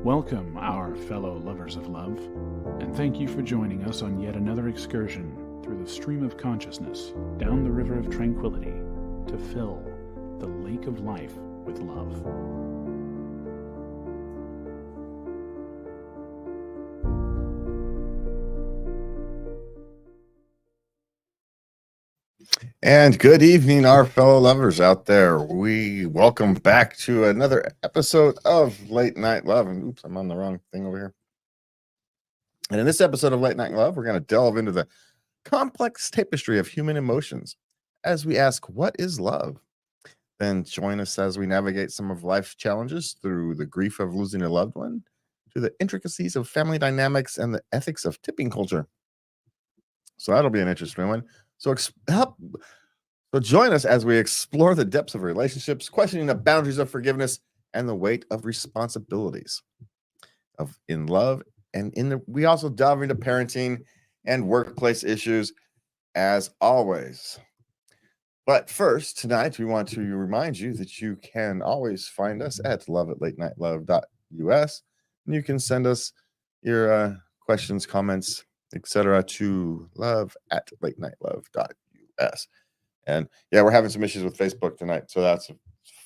Welcome, our fellow lovers of love, and thank you for joining us on yet another excursion through the stream of consciousness, down the river of tranquility, to fill the lake of life with love. And good evening, our fellow lovers out there. We welcome back to another episode of Late Night Love. And oops, I'm on the wrong thing over here. And in this episode of Late Night Love, we're going to delve into the complex tapestry of human emotions as we ask, what is love? Then join us as we navigate some of life's challenges through the grief of losing a loved one, to the intricacies of family dynamics and the ethics of tipping culture. So that'll be an interesting one. So join us as we explore the depths of relationships, questioning the boundaries of forgiveness and the weight of responsibilities in love. And we also delve into parenting and workplace issues as always. But first, tonight, we want to remind you that you can always find us at love@latenightLove.us. And you can send us your questions, comments, etc. to love@latenightLove.us. And yeah, we're having some issues with Facebook tonight, so that's a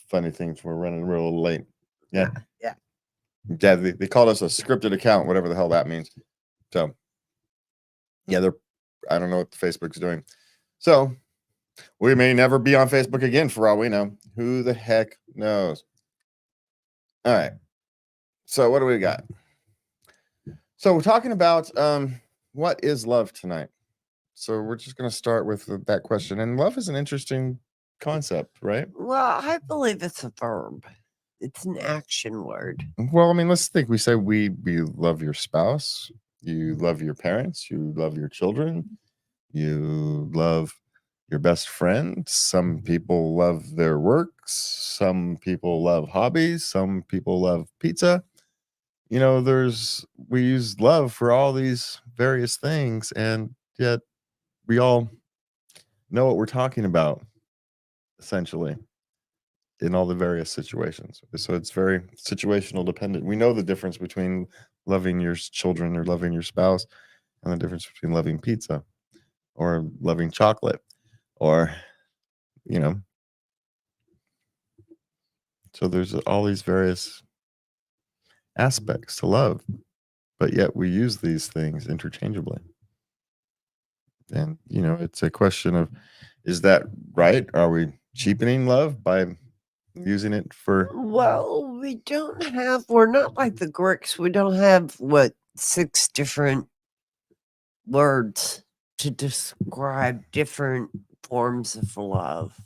funny thing. We're running real late. Yeah. They called us a scripted account, whatever the hell that means. So yeah, I don't know what Facebook's doing. So we may never be on Facebook again for all we know. Who the heck knows? All right. So what do we got? So we're talking about what is love tonight. So we're just going to start with that question. And love is an interesting concept, right? Well, I believe it's a verb. It's an action word. Well, I mean, let's think. We say we love your spouse. You love your parents. You love your children. You love your best friend. Some people love their works. Some people love hobbies. Some people love pizza. You know, we use love for all these various things, and yet we all know what we're talking about, essentially, in all the various situations. So it's very situational dependent. We know the difference between loving your children or loving your spouse and the difference between loving pizza or loving chocolate or, you know. So there's all these various aspects to love, but yet we use these things interchangeably. And, you know, it's a question of, is that right? Are we cheapening love by using it for... Well, we're not like the Greeks. We don't have 6 different words to describe different forms of love.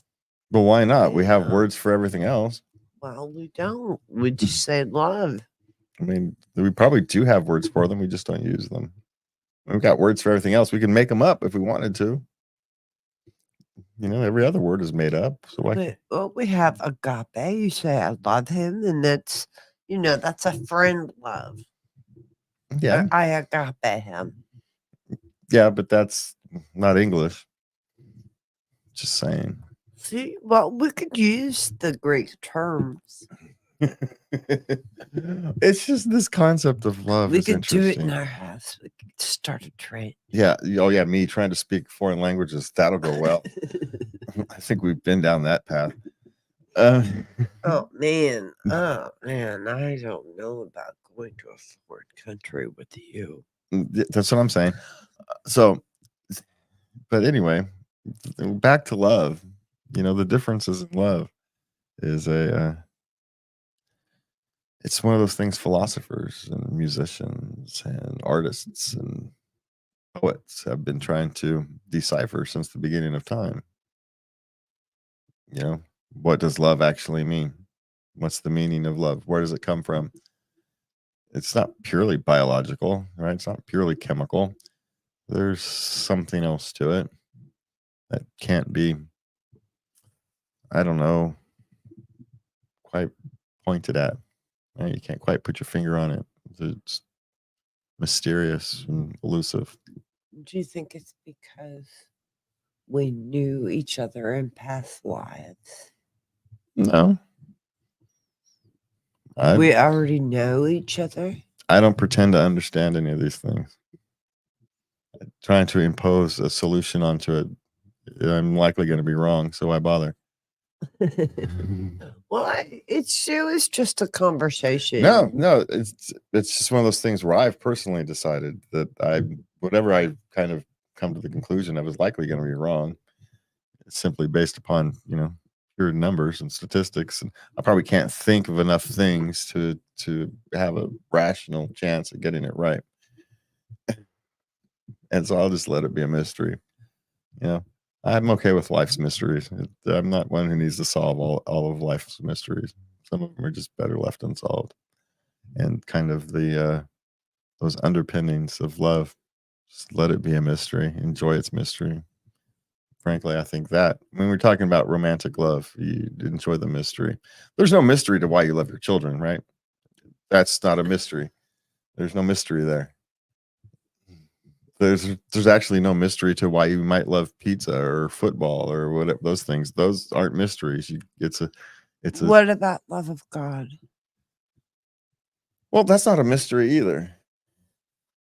But why not? We have words for everything else. Well, we don't. We just say love. I mean, we probably do have words for them. We just don't use them. We've got words for everything else. We can make them up if we wanted to. You know, every other word is made up. So we have agape. You say I love him, and that's a friend love. Yeah, I agape him. Yeah, but that's not English. Just saying. See, well, we could use the Greek terms. It's just this concept of love. We could do it in our house. We could start a trend. Yeah. Oh, yeah. Me trying to speak foreign languages. That'll go well. I think we've been down that path. Oh man. I don't know about going to a foreign country with you. That's what I'm saying. So, but anyway, back to love. You know, the differences in love is it's one of those things philosophers and musicians and artists and poets have been trying to decipher since the beginning of time. You know, what does love actually mean? What's the meaning of love? Where does it come from? It's not purely biological, right? It's not purely chemical. There's something else to it that can't be, I don't know, quite pointed at. Right? You can't quite put your finger on it. It's mysterious and elusive. Do you think it's because we knew each other in past lives? No. We already know each other. I don't pretend to understand any of these things. Trying to impose a solution onto it, I'm likely going to be wrong, so why bother? Well, it was just a conversation. No, it's just one of those things where I've personally decided that whatever I kind of come to the conclusion of is likely going to be wrong. It's simply based upon pure numbers and statistics, and I probably can't think of enough things to have a rational chance of getting it right. And so I'll just let it be a mystery. I'm okay with life's mysteries. I'm not one who needs to solve all of life's mysteries. Some of them are just better left unsolved. And kind of those underpinnings of love, just let it be a mystery. Enjoy its mystery. Frankly, I think that when we're talking about romantic love, you enjoy the mystery. There's no mystery to why you love your children, right? That's not a mystery. There's no mystery there. There's actually no mystery to why you might love pizza or football or whatever. Those things, those aren't mysteries. What about love of God? Well, that's not a mystery either.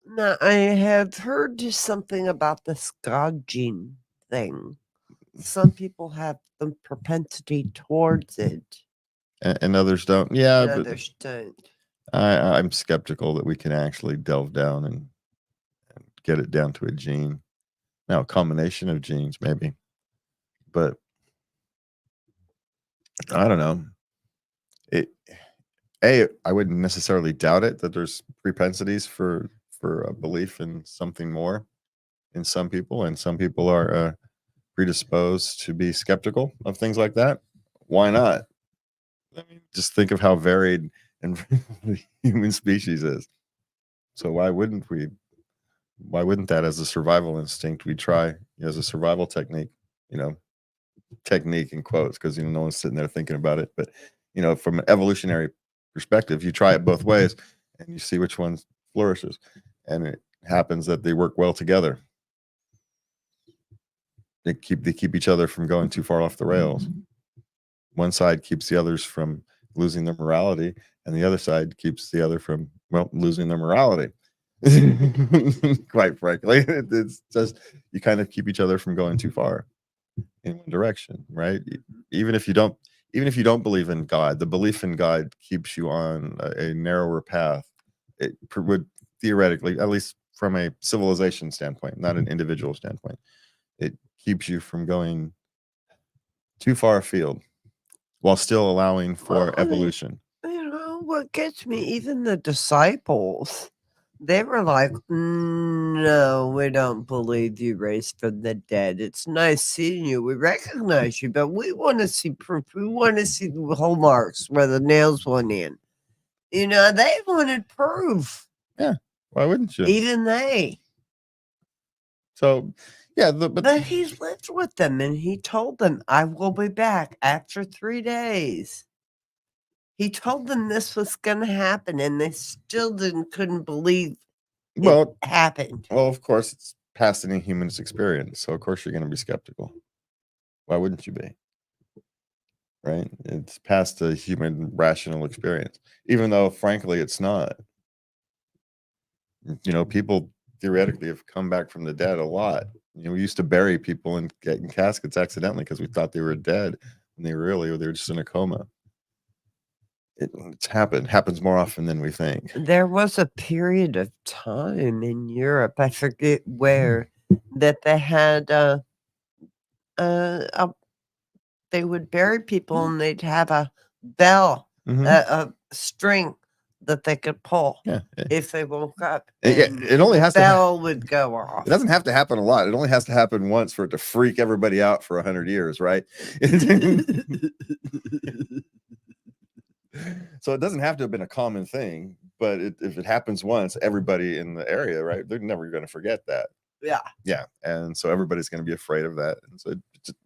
Now, I have heard something about this God gene thing. Some people have the propensity towards it, and others don't. Yeah, and but others don't. I'm skeptical that we can actually delve down and get it down to a gene. Now, a combination of genes, maybe, but I don't know. I wouldn't necessarily doubt it that there's propensities for a belief in something more in some people, and some people are predisposed to be skeptical of things like that. Why not? I mean, just think of how varied and the human species is. So why wouldn't that, as a survival instinct, we try as a survival technique, technique in quotes, because no one's sitting there thinking about it, but from an evolutionary perspective, you try it both ways and you see which one flourishes, and it happens that they work well together. They keep each other from going too far off the rails. One side keeps the others from losing their morality, and the other side keeps the other from losing their morality. Quite frankly, it's just you kind of keep each other from going too far in one direction, right? Even if you don't believe in God, the belief in God keeps you on a narrower path. It would theoretically, at least from a civilization standpoint, not an individual standpoint, it keeps you from going too far afield while still allowing for evolution. What gets me, even the disciples, they were like, no, we don't believe you raised from the dead. It's nice seeing you. We recognize you, but we want to see proof. We want to see the hallmarks where the nails went in. They wanted proof. Yeah. Why wouldn't you? Even they. So, yeah. But he lived with them and he told them, I will be back after 3 days. He told them this was going to happen, and they still couldn't believe it happened. Well, of course, it's past any human's experience, so of course you're going to be skeptical. Why wouldn't you be? Right? It's past a human rational experience, even though, frankly, it's not. People theoretically have come back from the dead a lot. We used to bury people in caskets accidentally because we thought they were dead, and they were just in a coma. It's happens more often than we think. There was a period of time in Europe, I forget where, that they had they would bury people and they'd have a bell, a string that they could pull if they woke up. It only has the bell would go off. It doesn't have to happen a lot. It only has to happen once for it to freak everybody out for 100 years, right? So it doesn't have to have been a common thing, but if it happens once, everybody in the area, right, they're never going to forget that. Yeah. And so everybody's going to be afraid of that. And so it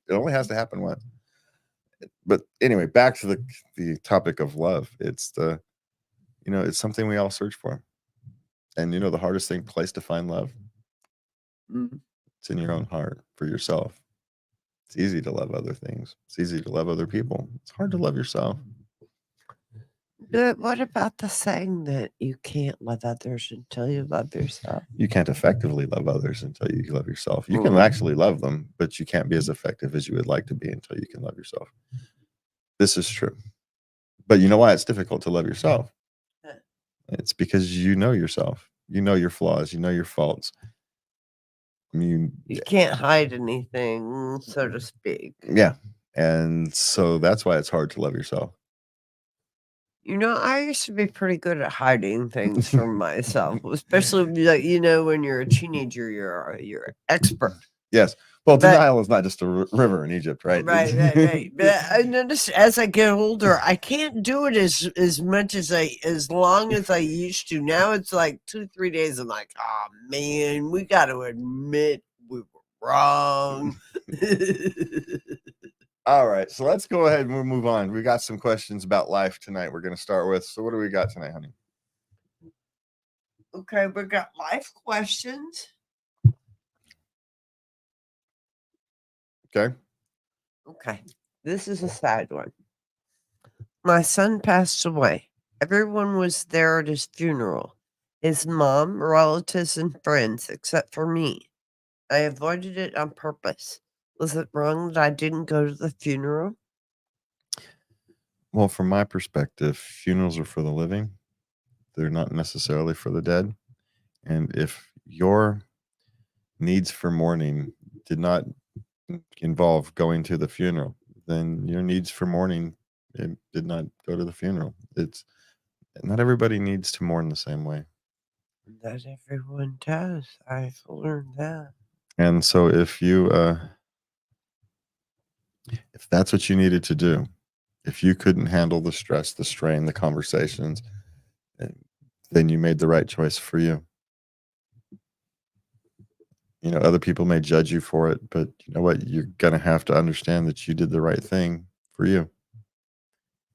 only has to happen once. But anyway, back to the topic of love. It's it's something we all search for. And the hardest place to find love, it's in your own heart for yourself. It's easy to love other things. It's easy to love other people. It's hard to love yourself. But what about the saying that you can't love others until you love yourself? You can't effectively love others until you love yourself. You can Mm. actually love them, but you can't be as effective as you would like to be until you can love yourself. This is true. But you know why it's difficult to love yourself? It's because you know yourself. You know your flaws. You know your faults. You can't hide anything, so to speak. Yeah. And so that's why it's hard to love yourself. I used to be pretty good at hiding things from myself, especially like when you're a teenager, you're expert. Yes. Well, But- denial is not just a river in Egypt, right? Right. But I noticed as I get older, I can't do it as much as long as I used to. Now it's like 2-3 days. I'm like, oh man, we got to admit we were wrong. All right. So let's go ahead and we'll move on. We got some questions about life tonight we're going to start with. So what do we got tonight, honey? Okay, we got life questions. Okay. Okay, this is a sad one. My son passed away. Everyone was there at his funeral. His mom, relatives, and friends, except for me. I avoided it on purpose. Was it wrong that I didn't go to the funeral? Well, from my perspective, funerals are for the living. They're not necessarily for the dead. And if your needs for mourning did not involve going to the funeral, then your needs for mourning did not go to the funeral. It's not everybody needs to mourn the same way. Not everyone does. I've learned that. And so if that's what you needed to do, if you couldn't handle the stress, the strain, the conversations, then you made the right choice for you. Other people may judge you for it, but you know what? You're going to have to understand that you did the right thing for you.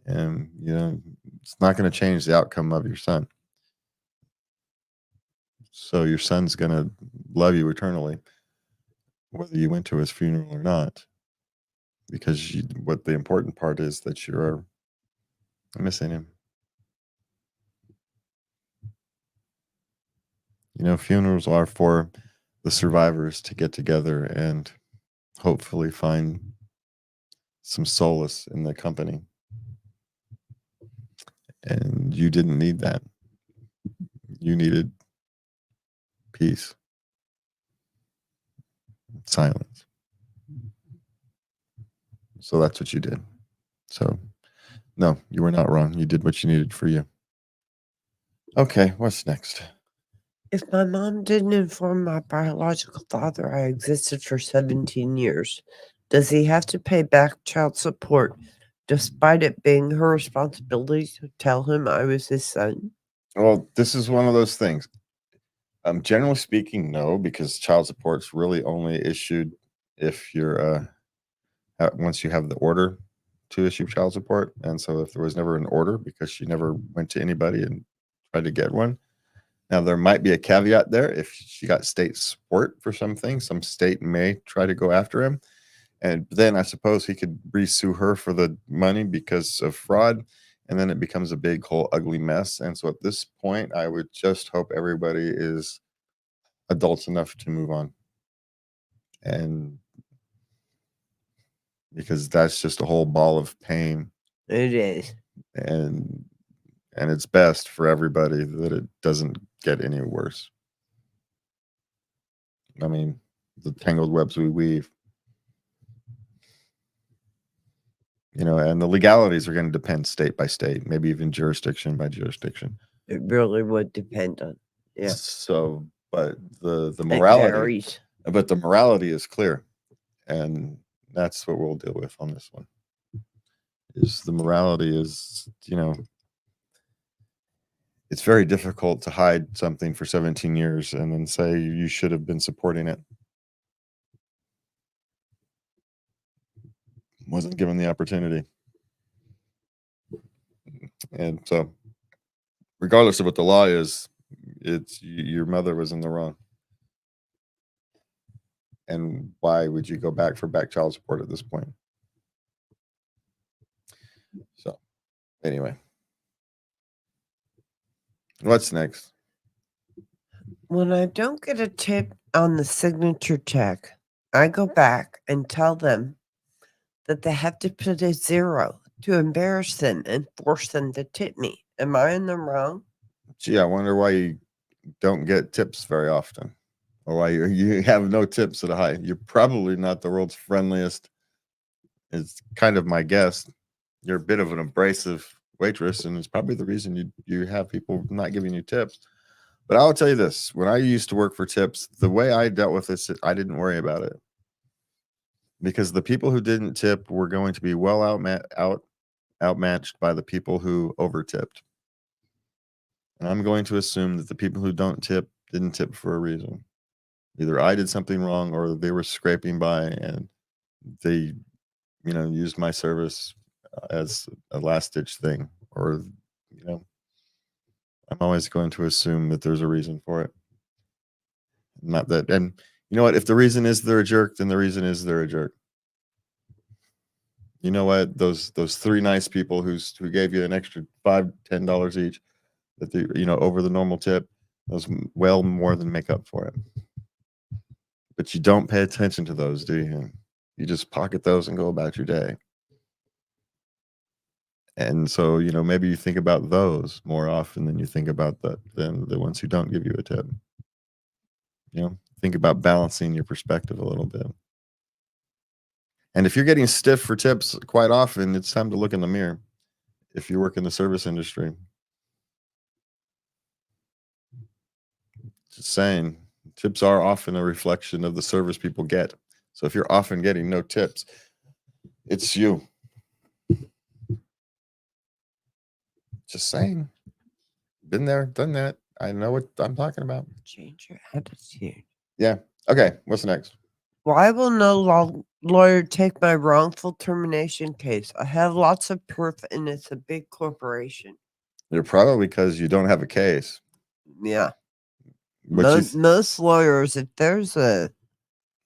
And, it's not going to change the outcome of your son. So your son's going to love you eternally, whether you went to his funeral or not. Because what the important part is that you're missing him. Funerals are for the survivors to get together and hopefully find some solace in the company. And you didn't need that. You needed peace, silence. So that's what you did. So, no, you were not wrong. You did what you needed for you. Okay, what's next? If my mom didn't inform my biological father I existed for 17 years, does he have to pay back child support despite it being her responsibility to tell him I was his son? Well, this is one of those things. Generally speaking, no, because child support's really only issued if you're once you have the order to issue child support. And so if there was never an order because she never went to anybody and tried to get one. Now there might be a caveat there. If she got state support for something, some state may try to go after him. And then I suppose he could re-sue her for the money because of fraud. And then it becomes a big whole ugly mess. And so at this point, I would just hope everybody is adults enough to move on. And because that's just a whole ball of pain. It is. And it's best for everybody that it doesn't get any worse. I mean, the tangled webs we weave. And the legalities are going to depend state by state, maybe even jurisdiction by jurisdiction. It really would depend on. Yeah. So, but the It morality, varies. but the morality is clear, and that's what we'll deal with on this one. Is the morality is, it's very difficult to hide something for 17 years and then say you should have been supporting it. Wasn't given the opportunity. And so, regardless of what the law is, it's your mother was in the wrong. And why would you go back for back child support at this point? So, anyway, What's next? When I don't get a tip on the signature check, I go back and tell them that they have to put a 0 to embarrass them and force them to tip me. Am I in the wrong? Gee, I wonder why you don't get tips very often, or why you have no tips at a high. You're probably not the world's friendliest. It's kind of my guess. You're a bit of an abrasive waitress, and it's probably the reason you have people not giving you tips. But I'll tell you this: when I used to work for tips, the way I dealt with this, I didn't worry about it, because the people who didn't tip were going to be well outmatched by the people who over tipped. And I'm going to assume that the people who don't tip didn't tip for a reason. Either I did something wrong, or they were scraping by and they, used my service as a last ditch thing. Or, I'm always going to assume that there's a reason for it. Not that, and you know what? If the reason is they're a jerk, then the reason is they're a jerk. You know what? Those three nice people who gave you an extra $5-10 each, that they, over the normal tip, those well more than make up for it. But you don't pay attention to those, do you? You just pocket those and go about your day. And so, maybe you think about those more often than you think about than the ones who don't give you a tip. Think about balancing your perspective a little bit. And if you're getting stiff for tips quite often, it's time to look in the mirror. If you work in the service industry, just saying, tips are often a reflection of the service people get. So if you're often getting no tips, it's you. Just saying. Been there, done that. I know what I'm talking about. Change your attitude. Yeah. Okay. What's next? Why will no lawyer take my wrongful termination case? I have lots of proof and it's a big corporation. You're probably because you don't have a case. Yeah. Most lawyers, if there's a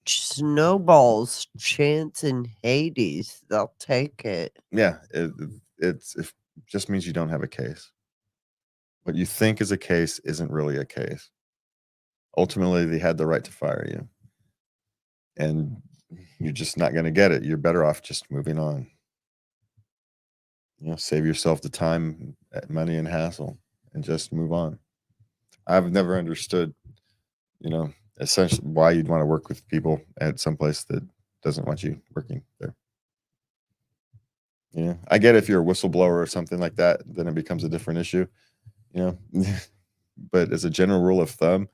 snowball's chance in Hades, they'll take it. Yeah. It just means you don't have a case. What you think is a case isn't really a case. Ultimately, they had the right to fire you. And you're just not going to get it. You're better off just moving on. Save yourself the time, money, and hassle, and just move on. I've never understood, essentially why you'd want to work with people at some place that doesn't want you working there. I get if you're a whistleblower or something like that, then it becomes a different issue, But as a general rule of thumb,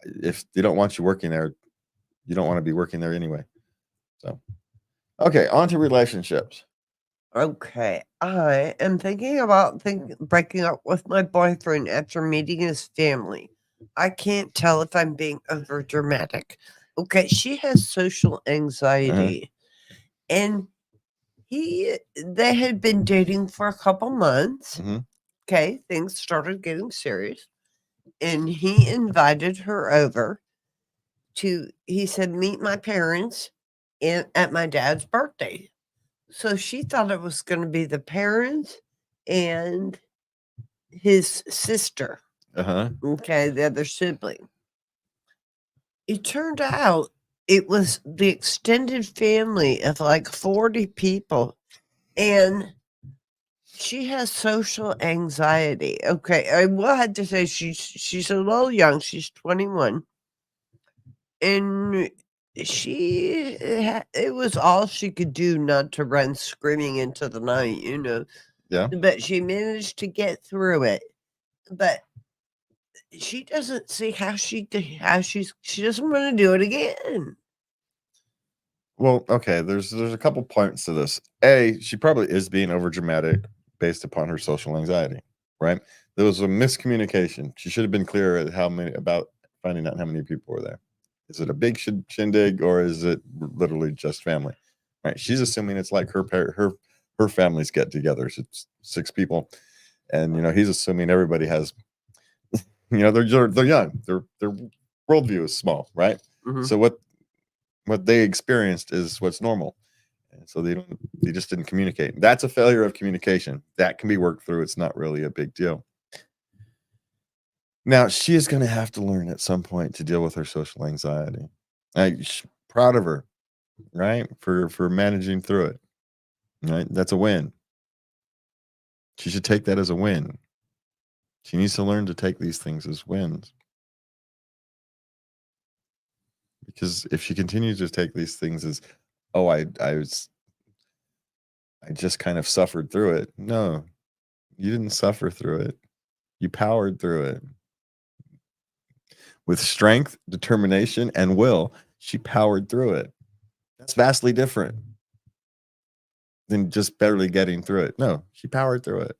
if they don't want you working there, you don't want to be working there anyway. So, okay, on to relationships. Okay, I am thinking about breaking up with my boyfriend after meeting his family. I can't tell if I'm being over dramatic. Okay, she has social anxiety, and they had been dating for a couple months. Okay, things started getting serious, and he invited her over he said, meet my parents at my dad's birthday. So she thought it was going to be the parents and his sister. Okay, the other sibling. It turned out it was the extended family of like 40 people. And she has social anxiety. Okay, I will have to say she's a little young. She's 21. And it was all she could do not to run screaming into the night, Yeah. But she managed to get through it. But she doesn't see how she doesn't want to do it again. Well, okay, there's a couple points to this. A, she probably is being over dramatic based upon her social anxiety, right? There was a miscommunication. She should have been clear about finding out how many people were there. Is it a big shindig, or is it literally just family? Right? She's assuming it's like her families get together. So it's 6 people, and he's assuming everybody has. They're young. Their worldview is small, right? So what they experienced is what's normal, and so they just didn't communicate. That's a failure of communication that can be worked through. It's not really a big deal. Now, she is going to have to learn at some point to deal with her social anxiety. I'm proud of her, right? For managing through it, right? That's a win. She should take that as a win. She needs to learn to take these things as wins. Because if she continues to take these things as, oh, I just kind of suffered through it. No, you didn't suffer through it. You powered through it. With strength, determination, and will, she powered through it. That's vastly different than just barely getting through it. No, she powered through it.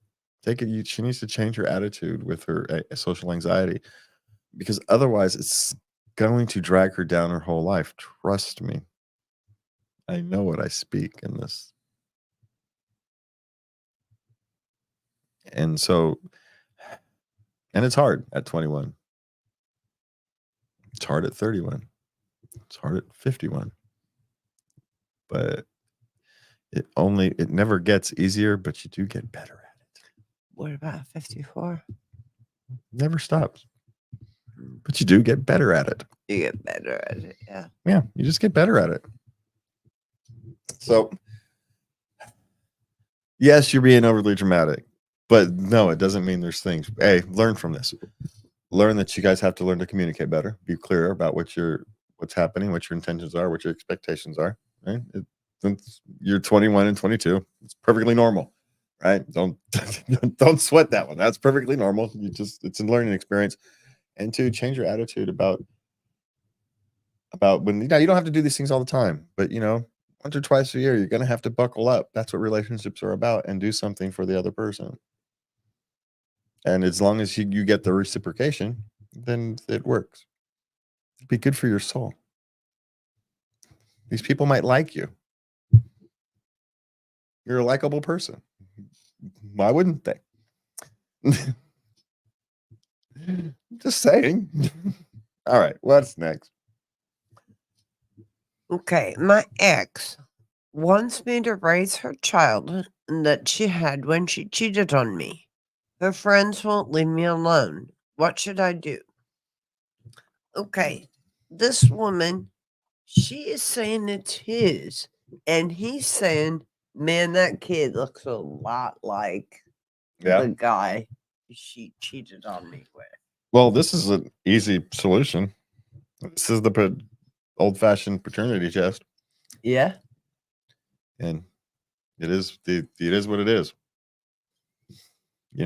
She needs to change her attitude with her social anxiety, because otherwise it's going to drag her down her whole life. Trust me. I know what I speak in this. And so, and it's hard at 21. It's hard at 31. It's hard at 51. But it never gets easier, but you do get better at it. What about 54? Never stops. But you do get better at it. You get better at it, yeah. Yeah, you just get better at it. So, yes, you're being overly dramatic, but no, it doesn't mean there's things. Hey, learn from this. Learn that you guys have to learn to communicate better. Be clear about what's happening, what your intentions are, what your expectations are. Right? Since you're 21 and 22, it's perfectly normal, right? Don't sweat that one. That's perfectly normal. It's a learning experience. And to change your attitude about when you don't have to do these things all the time, but once or twice a year, you're going to have to buckle up. That's what relationships are about, and do something for the other person. And as long as you get the reciprocation, then it works. It'd be good for your soul. These people might like you. You're a likable person. Why wouldn't they? Just saying. All right, what's next? Okay, my ex wants me to raise her child that she had when she cheated on me. Her friends won't leave me alone. What should I do? Okay, this woman, she is saying it's his, and he's saying, man, that kid looks a lot like the guy she cheated on me with. Well, this is an easy solution. This is the old-fashioned paternity test. Yeah. And it is what it is.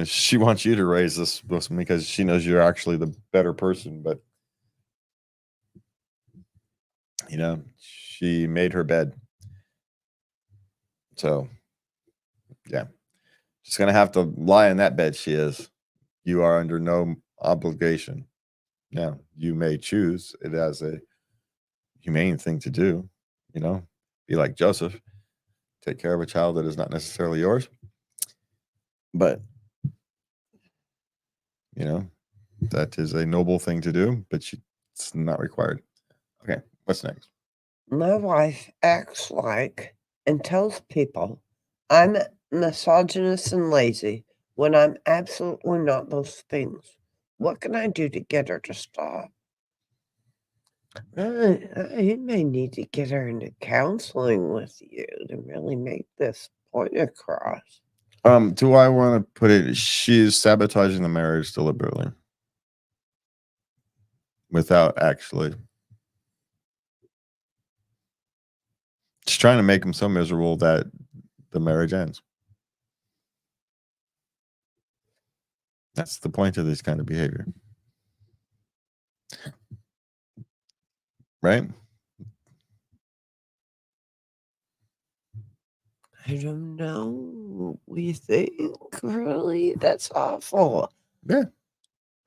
She wants you to raise this because she knows you're actually the better person, but she made her bed. So yeah, she's gonna have to lie in that bed. She is. You are under no obligation. Now, you may choose it as a humane thing to do, be like Joseph, take care of a child that is not necessarily yours. But that is a noble thing to do, but it's not required. Okay, what's next? My wife acts like and tells people I'm misogynist and lazy when I'm absolutely not those things. What can I do to get her to stop? I may need to get her into counseling with you to really make this point across. Do I want to put it? She's sabotaging the marriage deliberately, without actually. She's trying to make him so miserable that the marriage ends. That's the point of this kind of behavior. Right? I don't know. We think, really? That's awful. Yeah.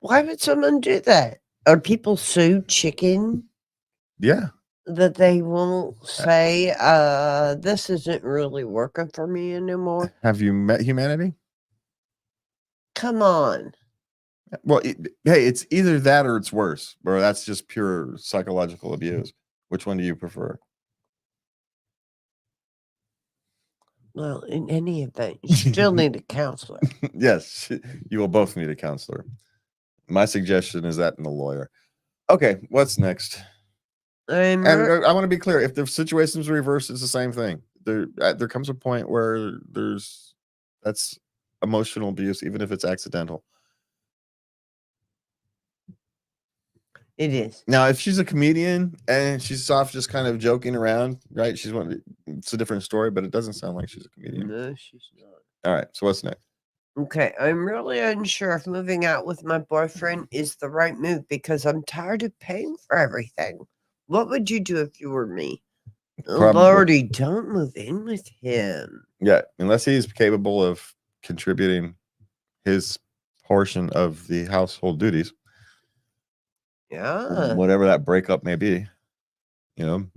Why would someone do that? Are people so chicken? Yeah. That they won't say, this isn't really working for me anymore? Have you met humanity? Come on. Well, hey, it's either that or it's worse, or that's just pure psychological abuse. Which one do you prefer? Well, in any event, you still need a counselor. Yes, you will both need a counselor. My suggestion is that in the lawyer. Okay, what's next? I'm And I want to be clear: if the situation's reversed, it's the same thing. There comes a point where that's emotional abuse, even if it's accidental. It is. Now, if she's a comedian and she's off just kind of joking around, right? It's a different story, but it doesn't sound like she's a comedian. No, she's not. All right, so what's next? Okay, I'm really unsure if moving out with my boyfriend is the right move because I'm tired of paying for everything. What would you do if you were me? Lordy, don't move in with him. Yeah, unless he's capable of contributing his portion of the household duties. Yeah. Whatever that breakup may be, then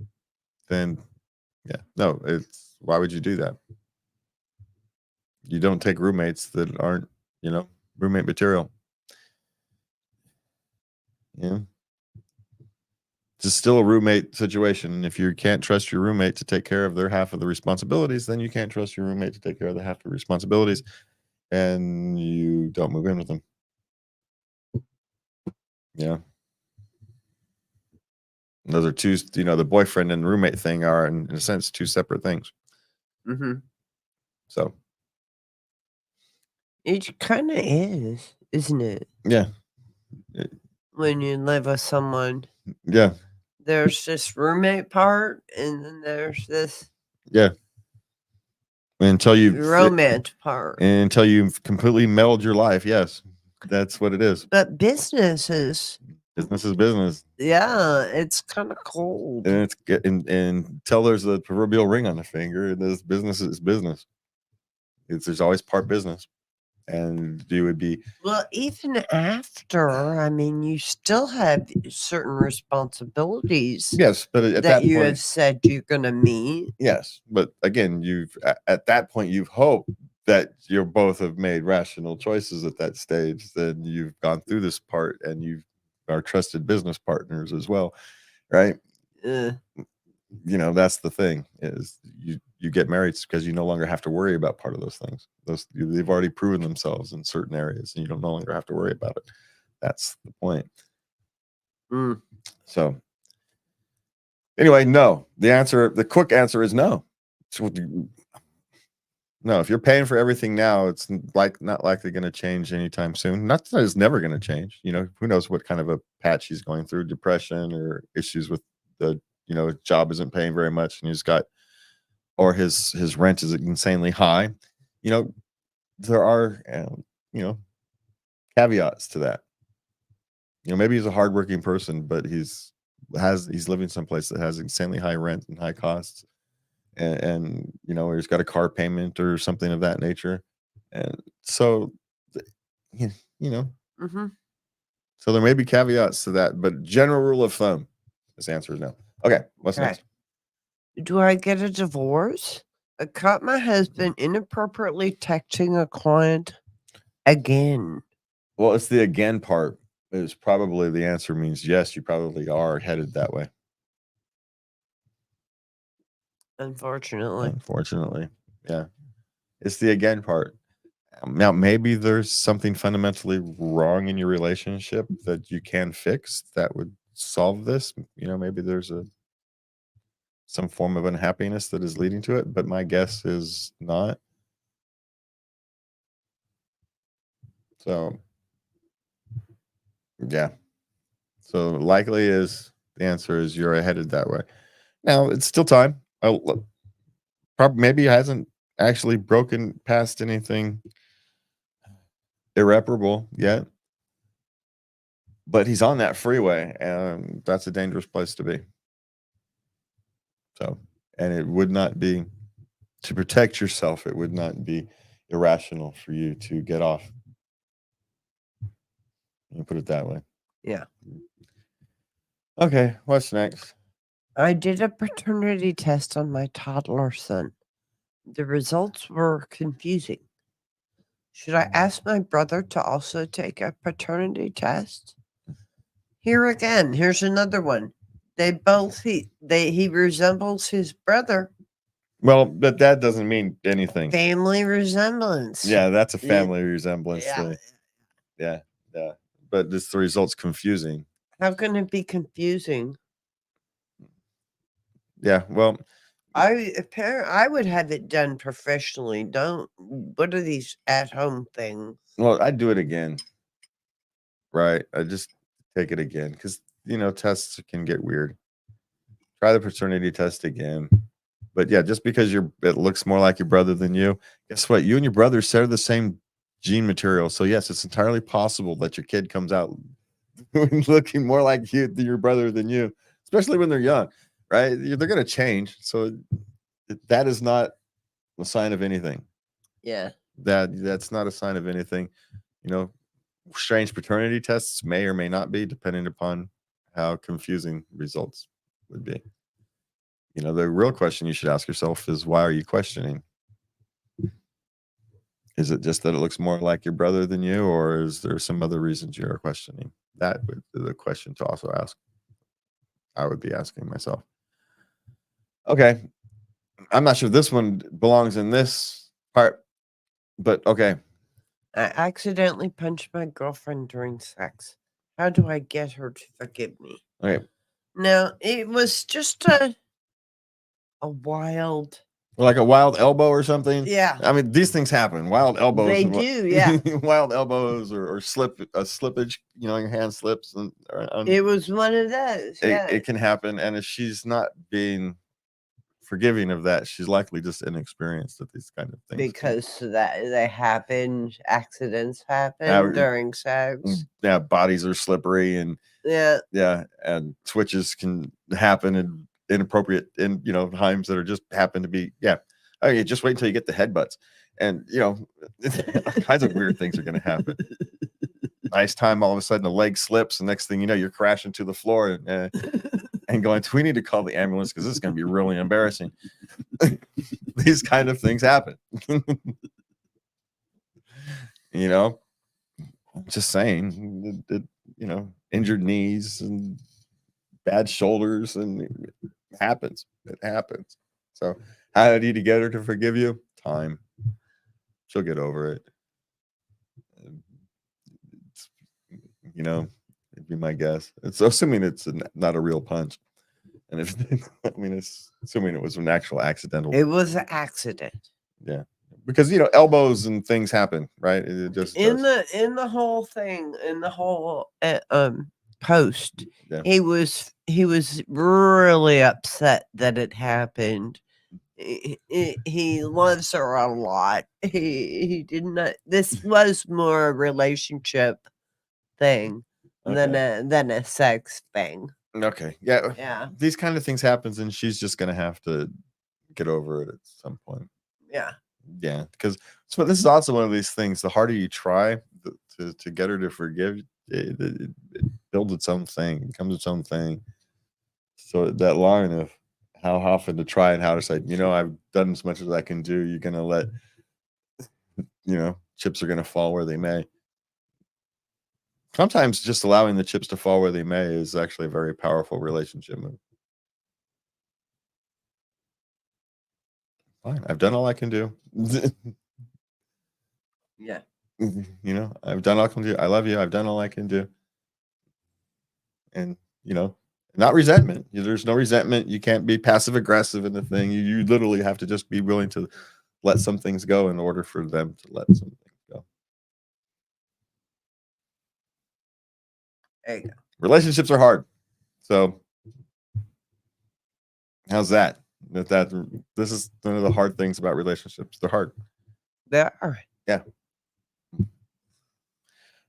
no, why would you do that? You don't take roommates that aren't, roommate material. Yeah. It's still a roommate situation. And if you can't trust your roommate to take care of their half of the responsibilities, then you can't trust your roommate to take care of the half of the responsibilities, and you don't move in with them. Yeah. Those are two, the boyfriend and roommate thing are, in a sense, two separate things. Mm-hmm. So. It kind of is, isn't it? Yeah. When you live with someone. Yeah. There's this roommate part, and then there's this. Yeah. Until you romance part. Until you've completely melded your life. Yes. That's what it is. But business is business. Yeah, it's kind of cold. And it's until there's the proverbial ring on the finger, this business is business. There's always part business. And you would be even after, I mean, you still have certain responsibilities. Yes, but at that that you point, have said you're going to meet. Yes, but again, at that point you've hoped that you both have made rational choices at that stage. Then you've gone through this part, and you are trusted business partners as well, right? That's the thing, is you get married because you no longer have to worry about part of those things. They've already proven themselves in certain areas, and you don't no longer have to worry about it. That's the point. So anyway, no. The quick answer is no. No, if you're paying for everything now, it's not likely going to change anytime soon. Not that it's never going to change. Who knows what kind of a patch he's going through, depression or issues with the job isn't paying very much, and or his rent is insanely high. There are caveats to that. Maybe he's a hardworking person, but he's living someplace that has insanely high rent and high costs, and he's got a car payment or something of that nature, and so so there may be caveats to that, but general rule of thumb, this answer is no. Okay, what's next? Do I get a divorce? I caught my husband inappropriately texting a client again. Well, it's the again part is probably the answer. Means yes, you probably are headed that way. Unfortunately, yeah. It's the again part. Now, maybe there's something fundamentally wrong in your relationship that you can fix that would solve this. Maybe there's some form of unhappiness that is leading to it, but my guess is not. So, yeah. So likely is the answer is you're headed that way. Now, it's still time. Probably maybe hasn't actually broken past anything irreparable yet, but he's on that freeway, and that's a dangerous place to be. So, and it would not be, to protect yourself, it would not be irrational for you to get off. You put it that way. Yeah. Okay, what's next? I did a paternity test on my toddler son. The results were confusing. Should I ask my brother to also take a paternity test? Here's another one. He resembles his brother. Well, but that doesn't mean anything. Family resemblance. Yeah, that's a family resemblance thing. Yeah. but this the result's confusing. How can it be confusing? Yeah, well, I would have it done professionally. What are these at-home things? well, I'd do it again. Right. I just take it again because tests can get weird. Try the paternity test again. But yeah, just because it looks more like your brother than you, guess what? You and your brother share the same gene material. So yes, it's entirely possible that your kid comes out looking more like your brother than you, especially when they're young, right? They're going to change. So that is not a sign of anything. Yeah. That's not a sign of anything. Strange paternity tests may or may not be, depending upon how confusing results would be. The real question you should ask yourself is, why are you questioning? Is it just that it looks more like your brother than you, or is there some other reasons you are questioning? That would be the question to also ask. I would be asking myself. Okay. I'm not sure this one belongs in this part, but okay. I accidentally punched my girlfriend during sex. How do I get her to forgive me? Okay. Now, it was just a wild... Like a wild elbow or something. Yeah. I mean, these things happen. Wild elbows. They do, yeah. Wild elbows or slippage, your hand slips. It was one of those. Yeah. It can happen. And if she's not being forgiving of that, she's likely just inexperienced at these kind of things. Because they happen, accidents happen during sex. Yeah, bodies are slippery and and twitches can happen in inappropriate times that are just happen to be okay, just wait until you get the headbutts and all kinds of weird things are going to happen. Nice time, all of a sudden the leg slips and next thing you know you're crashing to the floor and going, we need to call the ambulance because this is going to be really embarrassing. These kind of things happen. Just saying, injured knees and bad shoulders, and it happens. So how do you get her to forgive you? Time. She'll get over it. It'd be my guess. It's assuming it's not a real punch. And it's assuming it was an actual accidental. It was an accident. Yeah. Because elbows and things happen, right? It just in the whole thing, in the whole post, he was really upset that it happened. He loves her a lot. He did not. This was more a relationship thing than a sex thing. Okay. Yeah. These kind of things happens, and she's just gonna have to get over it at some point. Yeah. Yeah, because this is also one of these things. The harder you try to get her to forgive, it builds its own thing, becomes its own thing. So that line of how often to try and how to say, I've done as much as I can do. You're gonna let, chips are gonna fall where they may. Sometimes just allowing the chips to fall where they may is actually a very powerful relationship move. Fine, I've done all I can do. Yeah. I've done all I can do. I love you. I've done all I can do. And, not resentment. There's no resentment. You can't be passive aggressive in the thing. You literally have to just be willing to let some things go in order for them to let some things go. There you go. Relationships are hard. So how's that? This is one of the hard things about relationships. They're hard. They are. Yeah.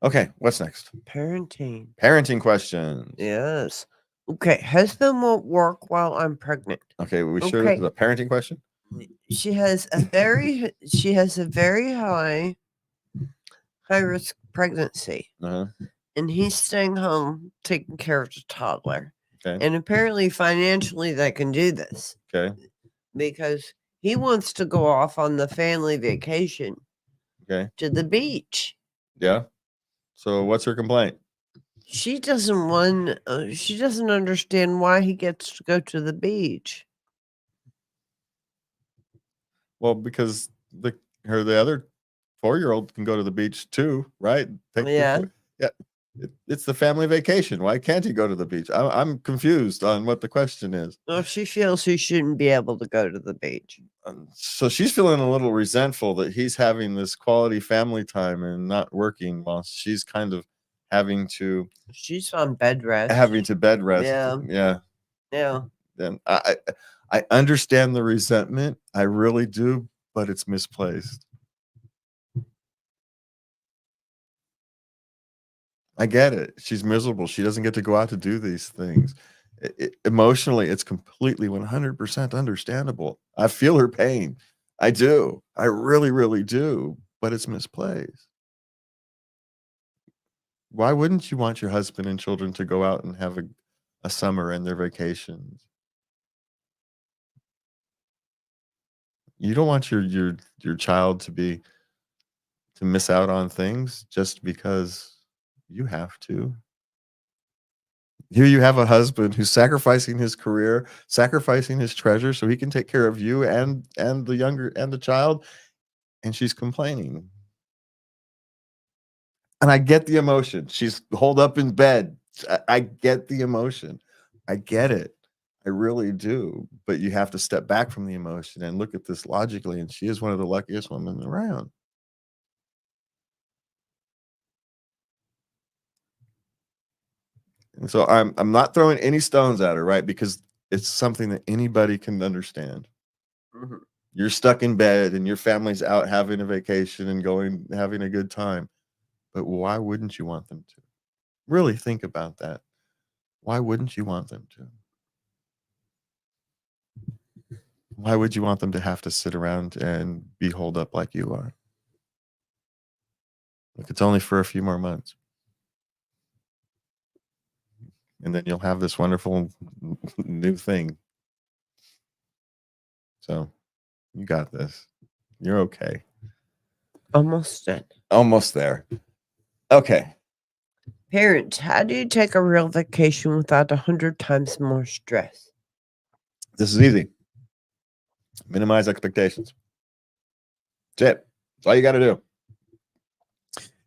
Okay, what's next? Parenting questions. Yes. Okay, husband won't work while I'm pregnant. Okay, we sure this is a parenting question? She has a very high risk pregnancy. And he's staying home taking care of the toddler. Okay. And apparently financially they can do this. Okay. Because he wants to go off on the family vacation. Okay. To the beach. Yeah. So what's her complaint? She doesn't understand why he gets to go to the beach. Well, because the other 4-year-old can go to the beach too, right? Yeah. Yeah. It's the family vacation. Why can't he go to the beach? I'm confused on what the question is. Well, she feels she shouldn't be able to go to the beach. So she's feeling a little resentful that he's having this quality family time and not working while she's kind of having to She's on bed rest. bed rest. Yeah. And I understand the resentment. I really do, but it's misplaced. I get it. She's miserable. She doesn't get to go out to do these things. Emotionally, it's completely 100% understandable. I feel her pain. I do. I really, really do. But it's misplaced. Why wouldn't you want your husband and children to go out and have a summer and their vacations? You don't want your child to miss out on things just because you have to. Here you have a husband who's sacrificing his career, sacrificing his treasure so he can take care of you and the child, and she's complaining. And I get the emotion. She's holed up in bed. I get the emotion. I get it. I really do. But you have to step back from the emotion and look at this logically, and she is one of the luckiest women around. And so I'm not throwing any stones at her, right? Because it's something that anybody can understand. Mm-hmm. You're stuck in bed and your family's out having a vacation and having a good time. But why wouldn't you want them to? Really think about that. Why wouldn't you want them to? Why would you want them to have to sit around and be holed up like you are? Look, it's only for a few more months. And then you'll have this wonderful new thing. So you got this. You're okay. Almost done. Almost there. Okay. Parents, how do you take a real vacation without 100 times more stress? This is easy. Minimize expectations. That's it. That's all you got to do.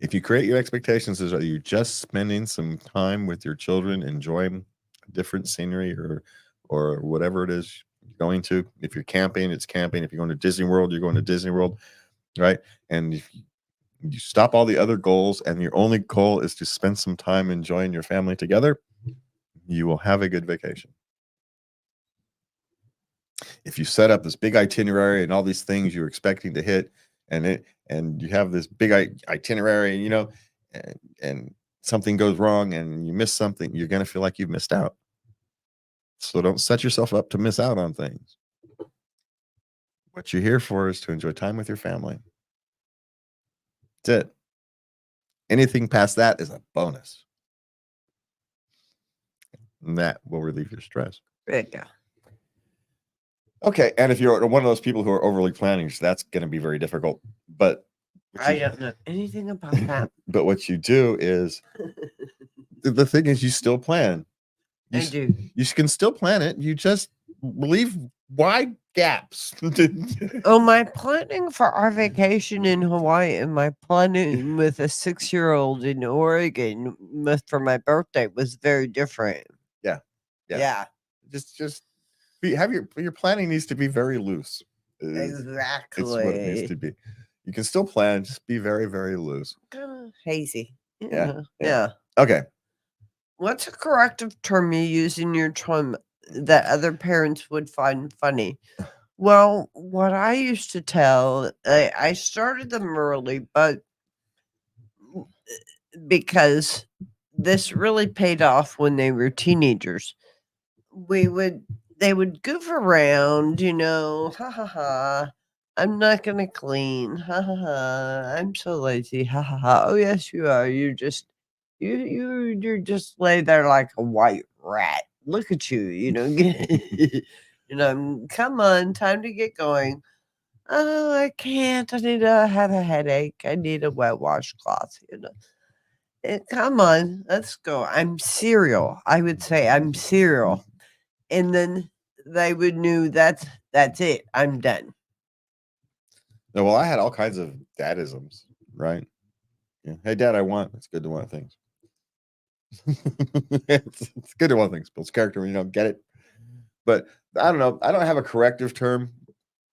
If you create your expectations as you're just spending some time with your children, enjoying different scenery or whatever it is you're going to. If you're camping, it's camping. If you're going to Disney World, you're going to Disney World, right? And if you stop all the other goals and your only goal is to spend some time enjoying your family together, you will have a good vacation. If you set up this big itinerary and all these things you're expecting to hit, and you have this big itinerary, you know, and something goes wrong and you miss something, you're going to feel like you've missed out. So don't set yourself up to miss out on things. What you're here for is to enjoy time with your family. That's it. Anything past that is a bonus. And that will relieve your stress. There you go. Okay, and if you're one of those people who are overly planning, that's going to be very difficult. But I don't know anything about that. But what you do is, the thing is, you still plan. I do. You can still plan it. You just leave wide gaps. Oh, my planning for our vacation in Hawaii and my planning with a 6-year-old in Oregon for my birthday was very different. Yeah. Just your planning needs to be very loose. Exactly. It's what it needs to be. You can still plan, just be very, very loose. Kind of hazy. Yeah. Okay. What's a corrective term you use in your term that other parents would find funny? Well, what I used to tell, I started them early, but because this really paid off when they were teenagers, they would goof around, ha ha ha. I'm not gonna clean, ha ha ha. I'm so lazy, ha ha ha. Oh yes, you are. You're just lay there like a white rat. Look at you, come on, time to get going. Oh, I can't. I need to have a headache. I need a wet washcloth, come on, let's go. I'm cereal. I would say I'm cereal. And then they would knew that's it. I'm done. No, well, I had all kinds of dadisms, right? Yeah. Hey, Dad, I want. It's good to want things. It's good to one thing, builds character when you don't get it. But I don't know. I don't have a corrective term,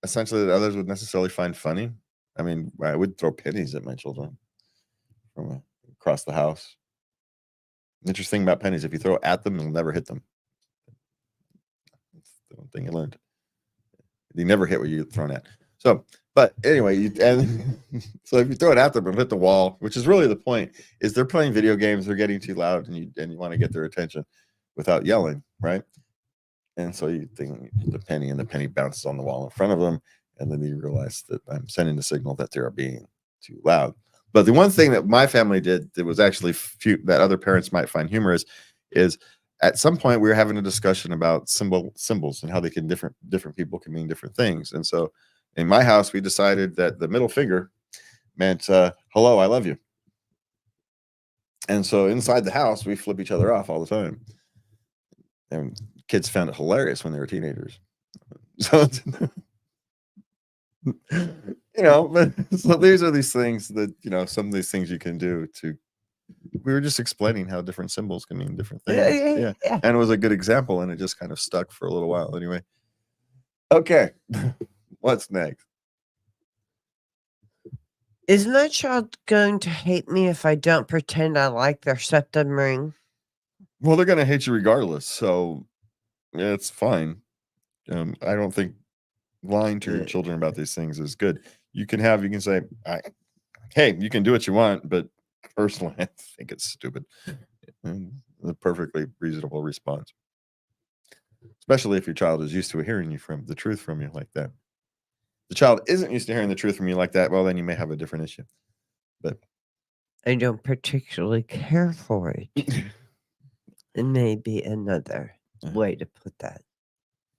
essentially, that others would necessarily find funny. I mean, I would throw pennies at my children from across the house. Interesting about pennies: if you throw at them, you'll never hit them. That's the one thing you learned. You never hit what you're thrown at. So, but anyway, so if you throw it at them and hit the wall, which is really the point, is they're playing video games, they're getting too loud, and you want to get their attention without yelling, right? And so you think the penny, and the penny bounces on the wall in front of them, and then you realize that I'm sending the signal that they're being too loud. But the one thing that my family did that was actually that other parents might find humorous is at some point we were having a discussion about symbols and how they can different people can mean different things. And so in my house, we decided that the middle finger meant hello, I love you. And so inside the house, we flip each other off all the time. And kids found it hilarious when they were teenagers. So, but so these are these things that, some of these things you can do we were just explaining how different symbols can mean different things. Yeah. And it was a good example, and it just kind of stuck for a little while anyway. Okay. What's next? Is my child going to hate me if I don't pretend I like their septum ring? Well, they're going to hate you regardless, so yeah, it's fine. I don't think lying to your children about these things is good. You can say, hey, you can do what you want, but personally, I think it's stupid. And a perfectly reasonable response, especially if your child is used to hearing the truth from you like that. The child isn't used to hearing the truth from you like that, well, then you may have a different issue. But I don't particularly care for it. It may be another way to put that.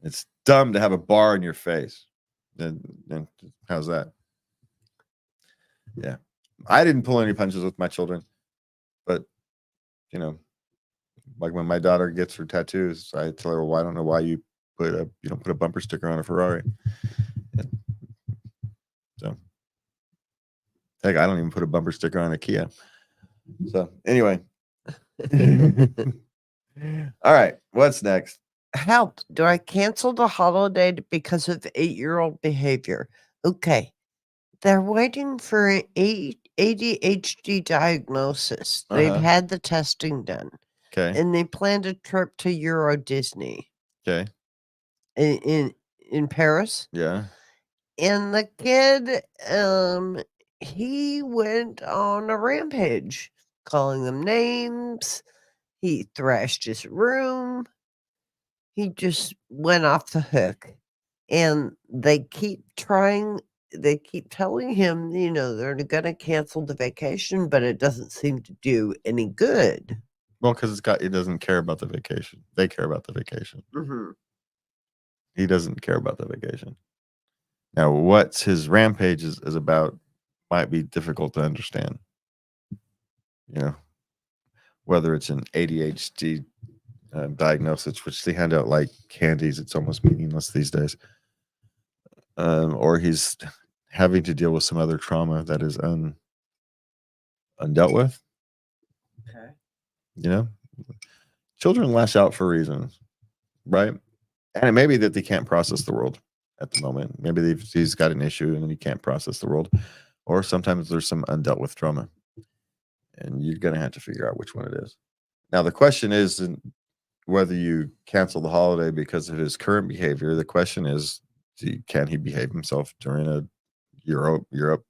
It's dumb to have a bar in your face. Then how's that? Yeah. I didn't pull any punches with my children, but like when my daughter gets her tattoos, I tell her, well, I don't know why you don't put a bumper sticker on a Ferrari. So, heck, I don't even put a bumper sticker on a Kia. So, anyway. All right, what's next? Help. Do I cancel the holiday because of 8-year-old behavior? Okay. They're waiting for an ADHD diagnosis. They've had the testing done. Okay. And they planned a trip to Euro Disney. Okay. In Paris. Yeah. And the kid, he went on a rampage, calling them names. He thrashed his room. He just went off the hook. And they keep telling him, they're going to cancel the vacation, but it doesn't seem to do any good. Well, because it doesn't care about the vacation. They care about the vacation. Mm-hmm. He doesn't care about the vacation. Now, what his rampage is about might be difficult to understand. Whether it's an ADHD diagnosis, which they hand out like candies, it's almost meaningless these days. Or he's having to deal with some other trauma that is undealt with. Okay. Children lash out for reasons, right? And it may be that they can't process the world at the moment. Maybe he's got an issue and he can't process the world. Or sometimes there's some undealt with trauma. And you're going to have to figure out which one it is. Now, the question isn't whether you cancel the holiday because of his current behavior. The question is, can he behave himself during a Europe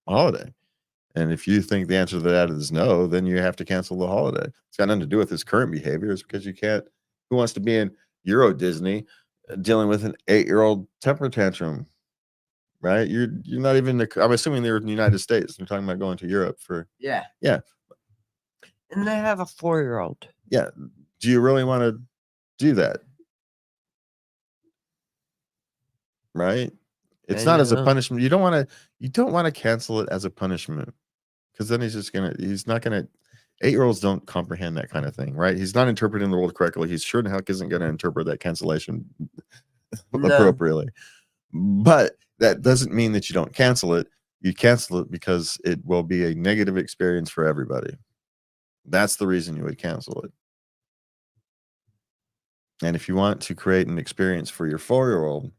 holiday? And if you think the answer to that is no, then you have to cancel the holiday. It's got nothing to do with his current behavior. It's because you can't. Who wants to be in Euro Disney dealing with an 8-year-old temper tantrum? Right? You're not even. I'm assuming they're in the United States. They're talking about going to Europe for. Yeah. Yeah. And they have a 4-year-old. Yeah. Do you really want to do that? Right? It's not as a punishment. You don't want to cancel it as a punishment, because then he's not gonna 8-year-olds don't comprehend that kind of thing, right? He's not interpreting the world correctly. He's sure the heck isn't going to interpret that cancellation appropriately. But that doesn't mean that you don't cancel it. You cancel it because it will be a negative experience for everybody. That's the reason you would cancel it. And if you want to create an experience for your 4-year-old,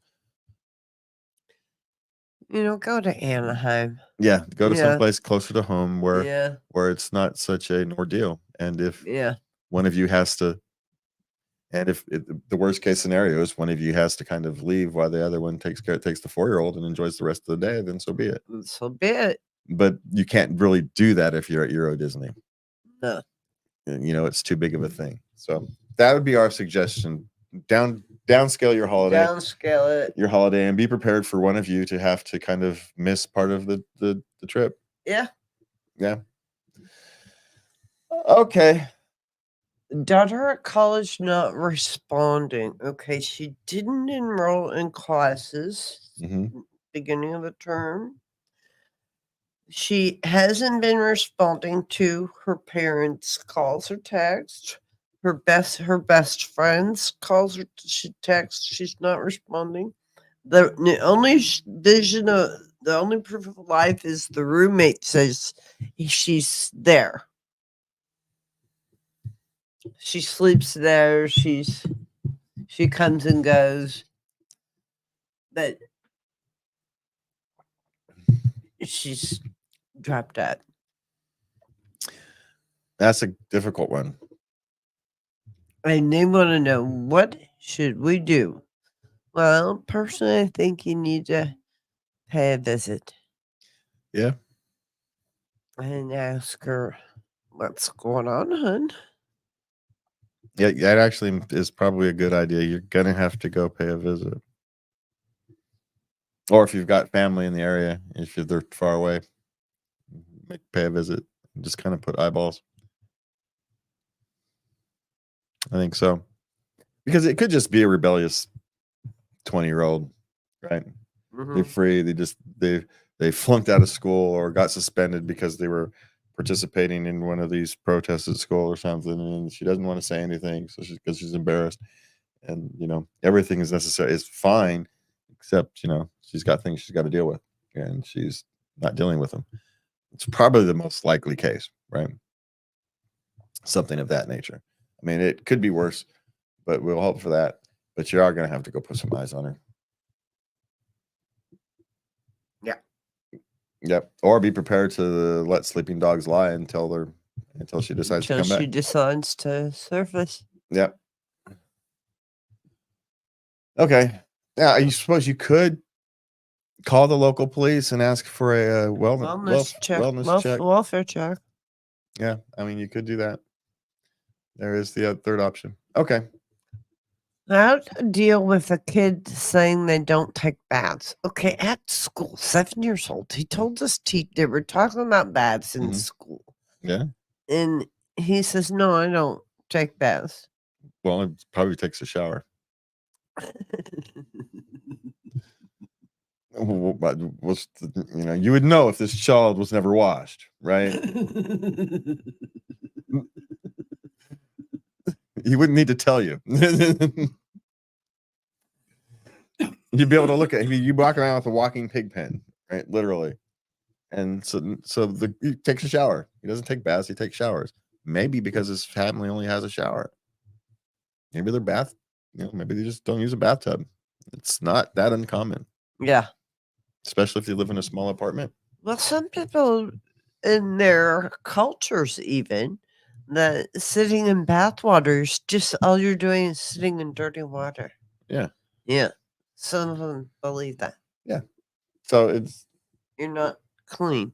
Go to Anaheim. yeah, go to Yeah. someplace closer to home where Yeah. it's not such an ordeal. And if Yeah. one of you has to, and if the worst case scenario is one of you has to kind of leave while the other one takes the 4-year-old and enjoys the rest of the day, then so be it. So be it. But you can't really do that if you're at Euro Disney. No. It's too big of a thing. So that would be our suggestion. Downscale your holiday. Downscale it. Your holiday, and be prepared for one of you to have to kind of miss part of the trip. Yeah. Yeah. Okay. Daughter at college not responding. Okay, she didn't enroll in classes beginning of the term. She hasn't been responding to her parents' calls or texts. Her best friends calls or texts. She's not responding. The only the only proof of life is the roommate says she's there. She sleeps there. She comes and goes, but she's dropped out. That's a difficult one. And they want to know, what should we do? Well, personally, I think you need to pay a visit. Yeah. And ask her, what's going on, hun? Yeah, that actually is probably a good idea. You're going to have to go pay a visit. Or if you've got family in the area, if they're far away, pay a visit. Just kind of put eyeballs. I think so. Because it could just be a rebellious 20-year-old, right? They're free. They flunked out of school or got suspended because they were participating in one of these protests at school or something, and she doesn't want to say anything, so because she's embarrassed, and everything is necessary. It's fine, except she's got things she's got to deal with, and she's not dealing with them. It's probably the most likely case, right? Something of that nature. I mean, it could be worse, but we'll hope for that. But you are going to have to go put some eyes on her. Yeah. Yep. Or be prepared to let sleeping dogs lie until she decides to come back. Until she decides to surface. Yep. Okay. Yeah, I suppose you could call the local police and ask for a wellness check. Welfare check. Yeah, I mean, you could do that. There is the third option. Okay. How to deal with a kid saying they don't take baths. Okay, at school, 7 years old, he told us they were talking about baths in school. Yeah. And he says, no, I don't take baths. Well, it probably takes a shower. But you would know if this child was never washed, right? He wouldn't need to tell you. You'd be able to look at him. You walk around with a walking pig pen, right? Literally. And so he takes a shower. He doesn't take baths. He takes showers. Maybe because his family only has a shower. Maybe their bath, maybe they just don't use a bathtub. It's not that uncommon. Yeah. Especially if you live in a small apartment. Well, some people in their cultures even, that sitting in bathwater is just all you're doing is sitting in dirty water. Yeah. Yeah. Some of them believe that. Yeah. So you're not clean.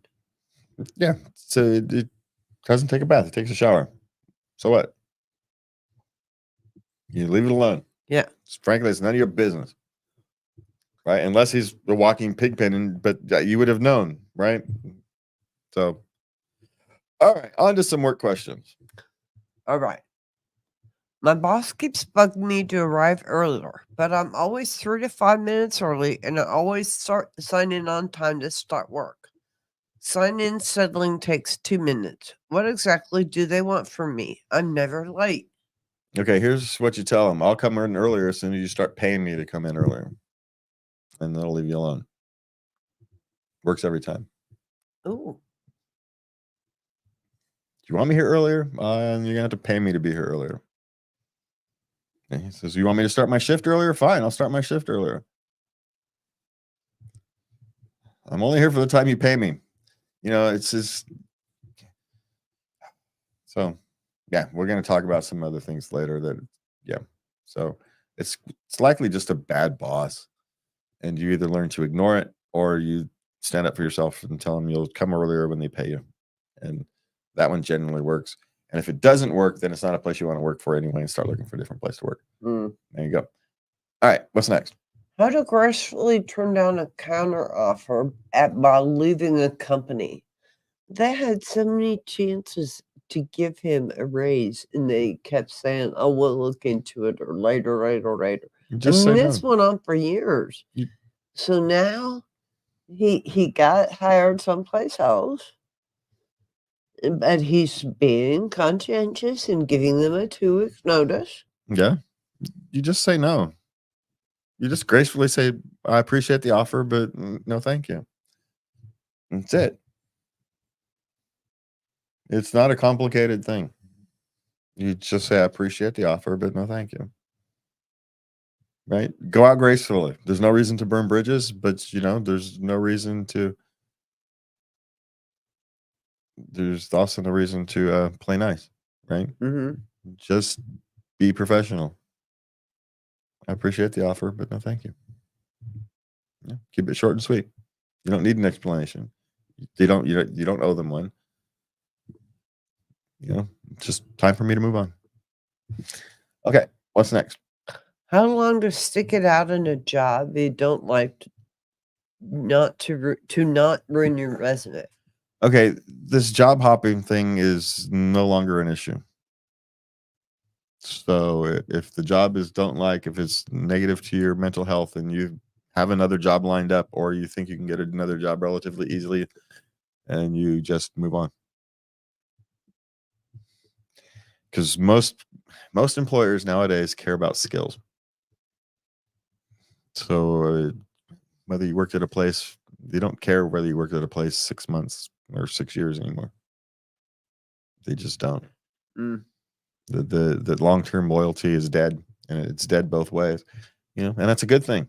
Yeah. So it doesn't take a bath. It takes a shower. So what? You leave it alone. Yeah. Frankly, it's none of your business. Right? Unless he's a walking pig pen, but you would have known, right? So, all right. On to some work questions. All right. My boss keeps bugging me to arrive earlier, but I'm always 3 to 5 minutes early, and I always sign in on time to start work. Sign in settling takes 2 minutes. What exactly do they want from me? I'm never late. Okay, here's what you tell them. I'll come in earlier as soon as you start paying me to come in earlier. And they'll leave you alone. Works every time. Ooh. you want me here earlier? And you're gonna have to pay me to be here earlier. And he says, you want me to start my shift earlier? Fine, I'll start my shift earlier. I'm only here for the time you pay me. It's just so yeah, we're gonna talk about some other things later so it's likely just a bad boss, and you either learn to ignore it or you stand up for yourself and tell them you'll come earlier when they pay you, and that one generally works. And if it doesn't work, then it's not a place you want to work for anyway, and start looking for a different place to work. There you go. All right, what's next? How to gracefully turn down a counter offer by leaving a company. They had so many chances to give him a raise, and they kept saying, "Oh, we'll look into it," or later. Just And say this no. went on for years. So now he got hired someplace else, but he's being conscientious and giving them a 2-week notice. Yeah, you just say no. You just gracefully say, I appreciate the offer, but no, thank you. That's it. It's not a complicated thing. You just say, I appreciate the offer, but no, thank you. Right? Go out gracefully. There's no reason to burn bridges, but there's no reason to. There's also no reason to play nice, right? Just be professional. I appreciate the offer, but no, thank you. Yeah, keep it short and sweet. You don't need an explanation. You don't owe them one. It's just time for me to move on. Okay, what's next? How long to stick it out in a job you don't like, to not ruin your resume? Okay, this job hopping thing is no longer an issue. So if the job if it's negative to your mental health and you have another job lined up, or you think you can get another job relatively easily, and you just move on. Because most employers nowadays care about skills. So whether you worked at a place, they don't care whether you worked at a place 6 months or 6 years anymore. They just don't. The long-term loyalty is dead, and it's dead both ways, and that's a good thing,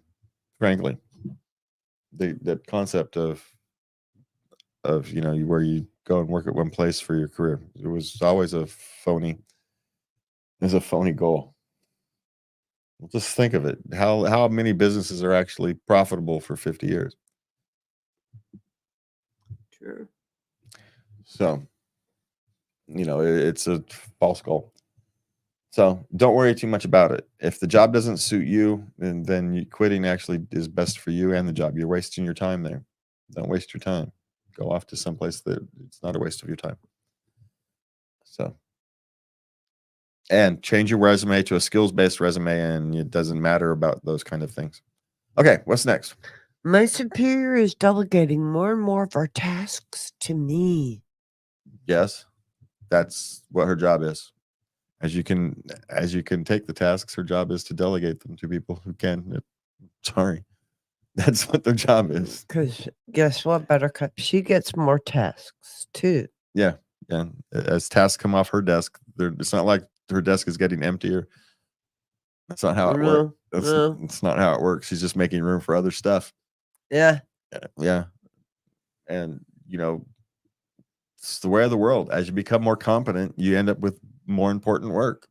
frankly. That concept of where you go and work at one place for your career, it was always a phony goal. Just think of it. How many businesses are actually profitable for 50 years? Sure. So, it's a false goal. So don't worry too much about it. If the job doesn't suit you, then quitting actually is best for you and the job. You're wasting your time there. Don't waste your time. Go off to someplace that it's not a waste of your time. So, and change your resume to a skills-based resume, and it doesn't matter about those kind of things. Okay, what's next? My superior is delegating more and more of our tasks to me. Yes, that's what her job is. As you can take the tasks, her job is to delegate them to people who can. Sorry, that's what their job is. Because guess what, Buttercup? She gets more tasks too. Yeah. As tasks come off her desk, it's not like her desk is getting emptier. That's not how it works. That's not how it works. She's just making room for other stuff. Yeah. Yeah. And it's the way of the world. As you become more competent, you end up with more important work.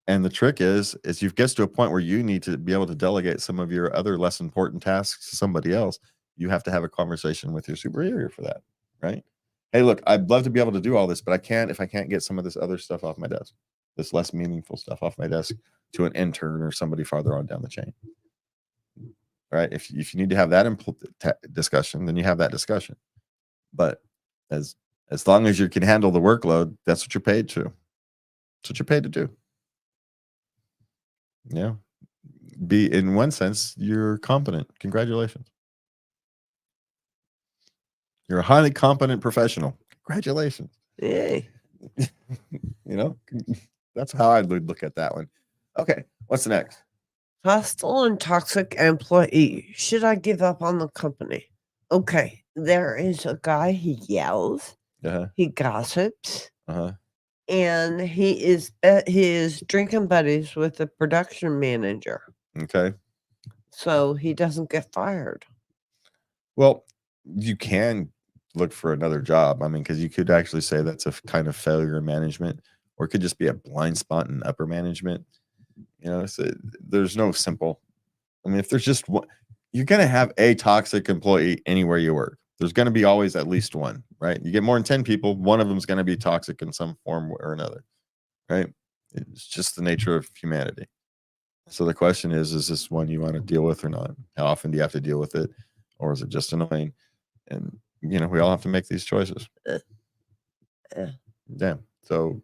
And the trick is you get to a point where you need to be able to delegate some of your other less important tasks to somebody else. You have to have a conversation with your superior for that, right? Hey, look, I'd love to be able to do all this, but I can't if I can't get some of this other stuff off my desk, this less meaningful stuff off my desk to an intern or somebody farther on down the chain. Right? If you need to have that discussion, then you have that discussion. But as long as you can handle the workload, that's what you're paid to. That's what you're paid to do. Yeah. In one sense, you're competent. Congratulations. You're a highly competent professional. Congratulations. Yay. That's how I'd look at that one. Okay, what's next? Hostile and toxic employee. Should I give up on the company? Okay, there is a guy, he yells. Uh-huh. He gossips, Uh-huh. and he is drinking buddies with the production manager, Okay. so he doesn't get fired. Well, you can look for another job. I mean, because you could actually say that's a kind of failure in management, or it could just be a blind spot in upper management. So there's no simple. I mean, if there's just one, you're going to have a toxic employee anywhere you work. There's going to be always at least one, right? You get more than 10 people, one of them is going to be toxic in some form or another, right? It's just the nature of humanity. So the question is this one you want to deal with or not? How often do you have to deal with it? Or is it just annoying? And, we all have to make these choices. Yeah. So,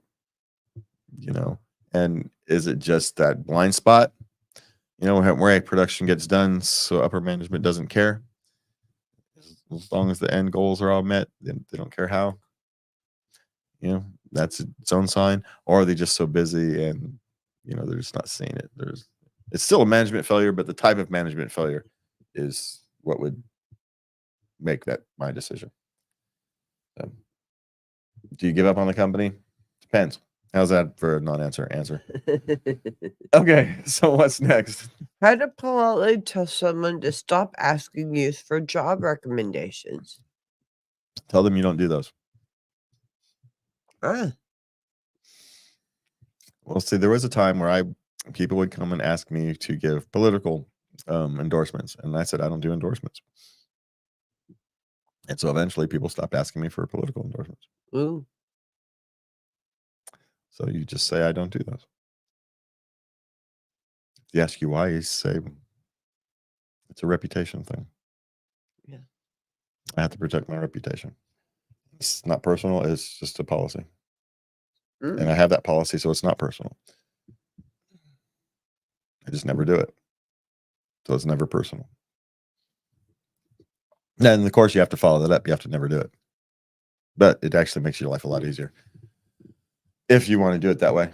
and is it just that blind spot, where a production gets done so upper management doesn't care? As long as the end goals are all met, then they don't care how. That's its own sign. Or are they just so busy and, they're just not seeing it? It's still a management failure, but the type of management failure is what would make that my decision. So, do you give up on the company? Depends. How's that for a non-answer answer? Okay, so what's next? How to politely tell someone to stop asking you for job recommendations. Tell them you don't do those. Ah, Well, see, there was a time where people would come and ask me to give political endorsements, and I said I don't do endorsements. And so eventually people stopped asking me for political endorsements. ooh. So you just say I don't do those. If they ask you why, you say it's a reputation thing. Yeah. I have to protect my reputation. It's not personal, it's just a policy. And I have that policy, so it's not personal. I just never do it. So it's never personal. And of course, you have to follow that up. You have to never do it. But it actually makes your life a lot easier if you want to do it that way.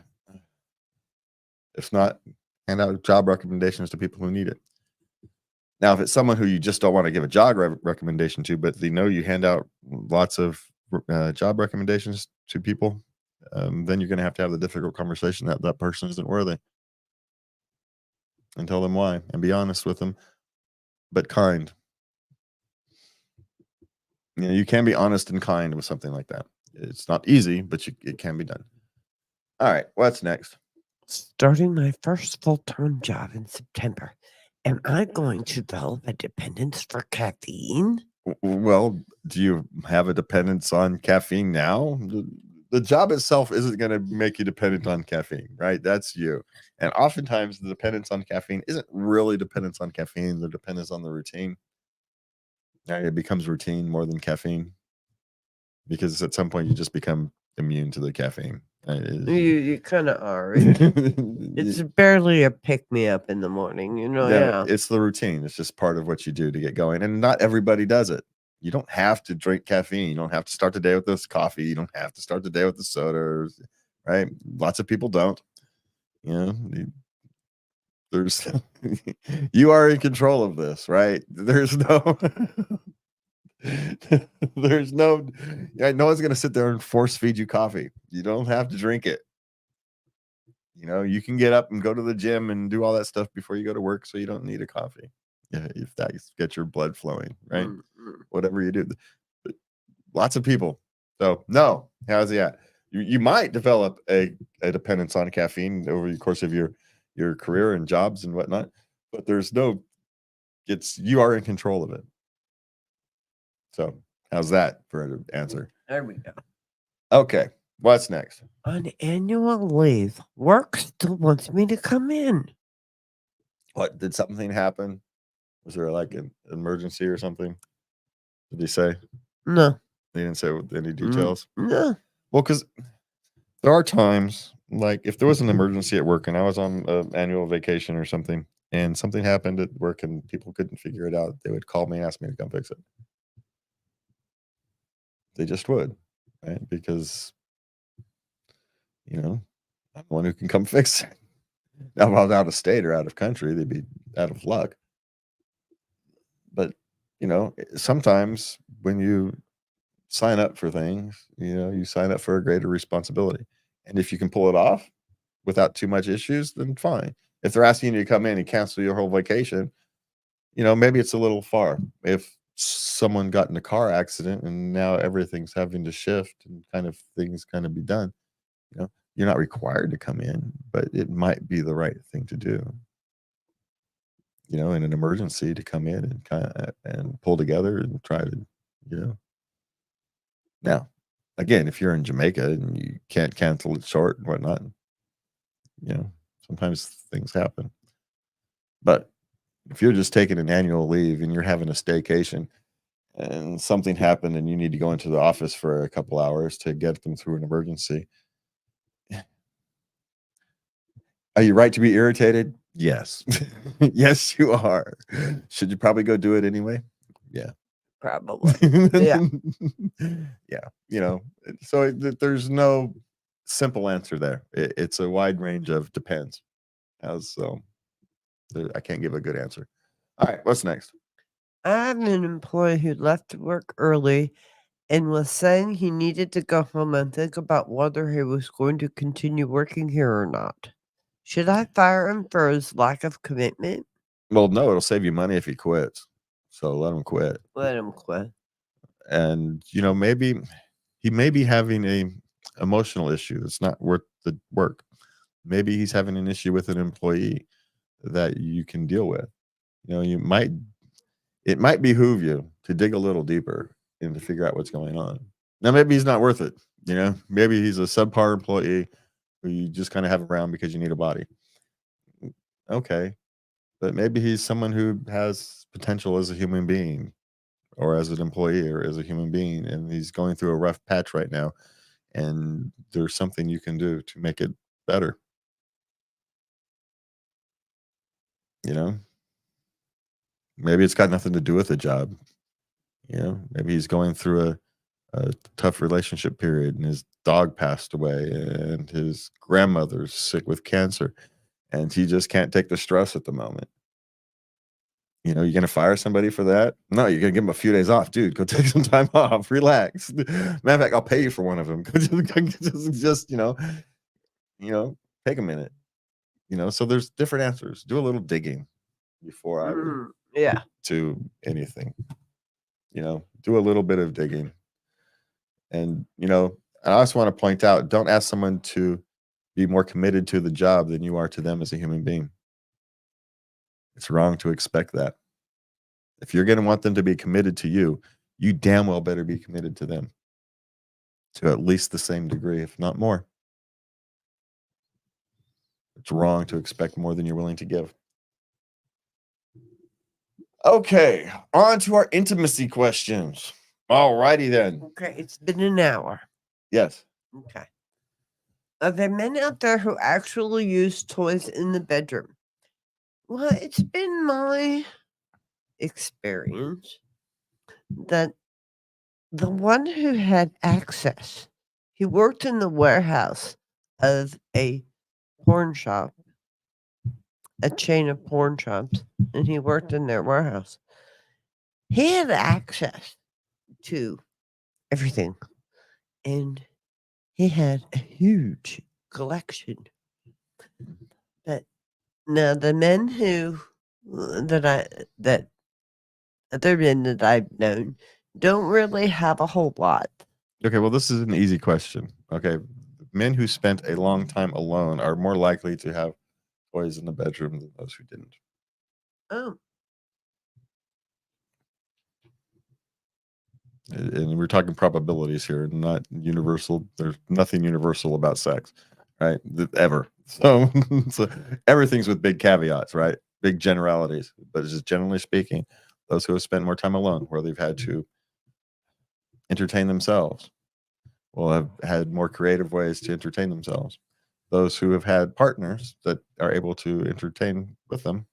If not, hand out job recommendations to people who need it. Now, if it's someone who you just don't want to give a job recommendation to, but they know you hand out lots of job recommendations to people, then you're going to have the difficult conversation that person isn't worthy. And tell them why and be honest with them, but kind. You can be honest and kind with something like that. It's not easy, but it can be done. All right, what's next? Starting my first full-time job in September. Am I going to develop a dependence for caffeine? Well, do you have a dependence on caffeine now? The job itself isn't going to make you dependent on caffeine, right? That's you. And oftentimes the dependence on caffeine isn't really dependence on caffeine. The dependence on the routine. It becomes routine more than caffeine because at some point you just become immune to the caffeine. You kind of are. It's barely a pick-me-up in the morning, yeah. It's the routine. It's just part of what you do to get going. And not everybody does it. You don't have to drink caffeine. You don't have to start the day with this coffee. You don't have to start the day with the soda, right? Lots of people don't. There's you are in control of this, right? There's no no one's gonna sit there and force feed you coffee. You don't have to drink it. You can get up and go to the gym and do all that stuff before you go to work, so you don't need a coffee. Yeah, if that gets your blood flowing, right? Whatever you do. But lots of people. So no, how's it at? You might develop a dependence on caffeine over the course of your career and jobs and whatnot, but you are in control of it. So how's that for an answer? There we go. Okay, what's next? On annual leave, work still wants me to come in. What, did something happen? Was there like an emergency or something? Did he say? No. They didn't say any details? No. Well, because there are times, like if there was an emergency at work and I was on an annual vacation or something, and something happened at work and people couldn't figure it out, they would call me and ask me to come fix it. They just would, right? Because, I'm the one who can come fix it. Now, if I was out of state or out of country, they'd be out of luck. But, sometimes when you sign up for things. You sign up for a greater responsibility. And if you can pull it off without too much issues, then fine. If they're asking you to come in and cancel your whole vacation, maybe it's a little far. If someone got in a car accident and now everything's having to shift and things be done, you're not required to come in, but it might be the right thing to do. In an emergency, to come in and pull together and try to. Now, again, if you're in Jamaica and you can't cancel it short and whatnot, sometimes things happen. But if you're just taking an annual leave and you're having a staycation and something happened and you need to go into the office for a couple hours to get them through an emergency, are you right to be irritated? Yes. Yes, you are. Should you probably go do it anyway? Yeah. Probably. Yeah. Yeah. So there's no simple answer there. It's a wide range of depends. I can't give a good answer. All right, what's next? I have an employee who left work early and was saying he needed to go home and think about whether he was going to continue working here or not. Should I fire him for his lack of commitment? Well, no, it'll save you money if he quits. So let him quit. Let him quit. And maybe he may be having a emotional issue that's not worth the work. Maybe he's having an issue with an employee that you can deal with. It might behoove you to dig a little deeper and to figure out what's going on. Now, maybe he's not worth it. Maybe he's a subpar employee who you just kind of have around because you need a body. Okay. But maybe he's someone who has potential as a human being or as an employee or as a human being, and he's going through a rough patch right now, and there's something you can do to make it better. Maybe it's got nothing to do with the job. Maybe he's going through a tough relationship period and his dog passed away and his grandmother's sick with cancer and he just can't take the stress at the moment. You're going to fire somebody for that? No, you're going to give them a few days off. Dude, go take some time off. Relax. Matter of fact, I'll pay you for one of them. just take a minute. So there's different answers. Do a little digging before I to anything. Do a little bit of digging. And, I also want to point out, don't ask someone to be more committed to the job than you are to them as a human being. It's wrong to expect that. If you're going to want them to be committed to you, you damn well better be committed to them to at least the same degree, if not more. It's wrong to expect more than you're willing to give. Okay, on to our intimacy questions. All righty then. Okay, it's been an hour. Yes. Okay. Are there men out there who actually use toys in the bedroom? Well, it's been my experience that the one who had access, he worked in the warehouse of a porn shop, a chain of porn shops, and he worked in their warehouse. He had access to everything, and he had a huge collection. But now the men who that other men that I've known don't really have a whole lot. Okay, well, this is an easy question. Okay, men who spent a long time alone are more likely to have toys in the bedroom than those who didn't. Oh. And we're talking probabilities here, not universal. There's nothing universal about sex, right? Ever. So everything's with big caveats, right? Big generalities. But just generally speaking, those who have spent more time alone, where they've had to entertain themselves, will have had more creative ways to entertain themselves. Those who have had partners that are able to entertain with them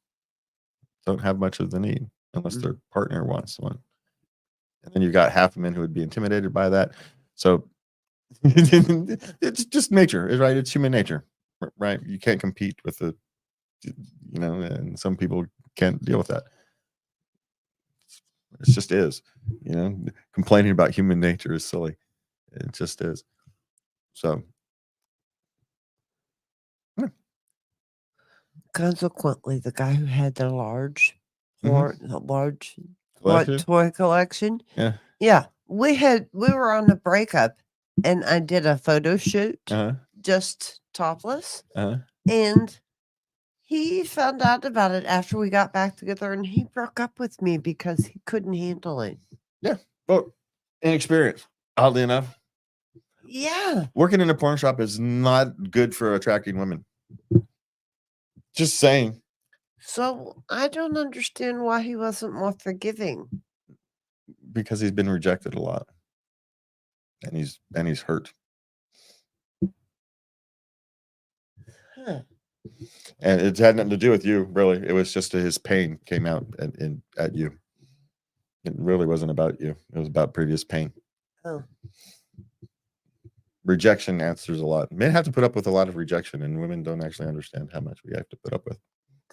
don't have much of the need unless their partner wants one. And then you've got half of men who would be intimidated by that. So it's just nature, right? It's human nature, right? You can't compete with and some people can't deal with that. It just is. You know, complaining about human nature is silly. It just is. So, Consequently, the guy who had the large collection? toy collection, Yeah. yeah, we were on a breakup, and I did a photo shoot, just topless, and he found out about it after we got back together, and he broke up with me because he couldn't handle it. Yeah. Well, inexperience, oddly enough. Yeah. Working in a porn shop is not good for attracting women. Just saying. So I don't understand why he wasn't more forgiving. Because he's been rejected a lot. And he's hurt. Huh. And it had nothing to do with you, really. It was just his pain came out at you. It really wasn't about you. It was about previous pain. Oh. Rejection answers a lot. Men have to put up with a lot of rejection, and women don't actually understand how much we have to put up with.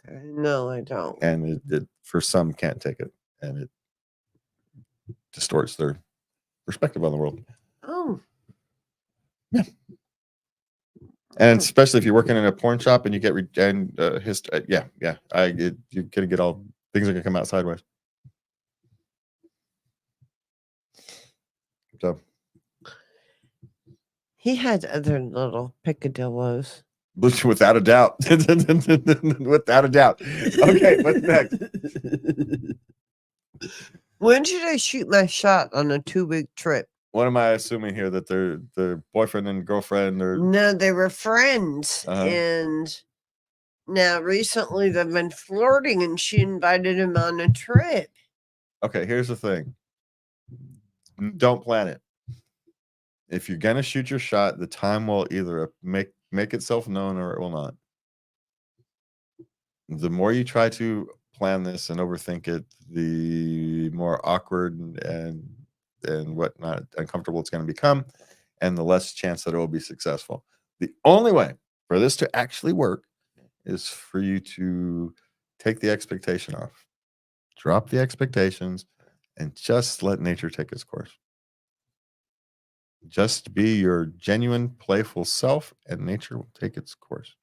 Okay. No, I don't. And it for some can't take it, and it distorts their perspective on the world. Oh. Yeah. And especially if you're working in a porn shop and you get you're gonna get all things are gonna come out sideways. So He had other little picadillos. without a doubt. Without a doubt. Okay, what's next? When should I shoot my shot on a 2-week trip? What am I assuming here? That their boyfriend and girlfriend or No, they were friends. And now recently they've been flirting, and she invited him on a trip. Okay, here's the thing. Don't plan it. If you're gonna shoot your shot, the time will either make itself known or it will not. The more you try to plan this and overthink it, the more awkward and whatnot uncomfortable it's going to become, and the less chance that it will be successful. The only way for this to actually work is for you to take the expectation off, drop the expectations, and just let nature take its course. Just be your genuine, playful self, and nature will take its course.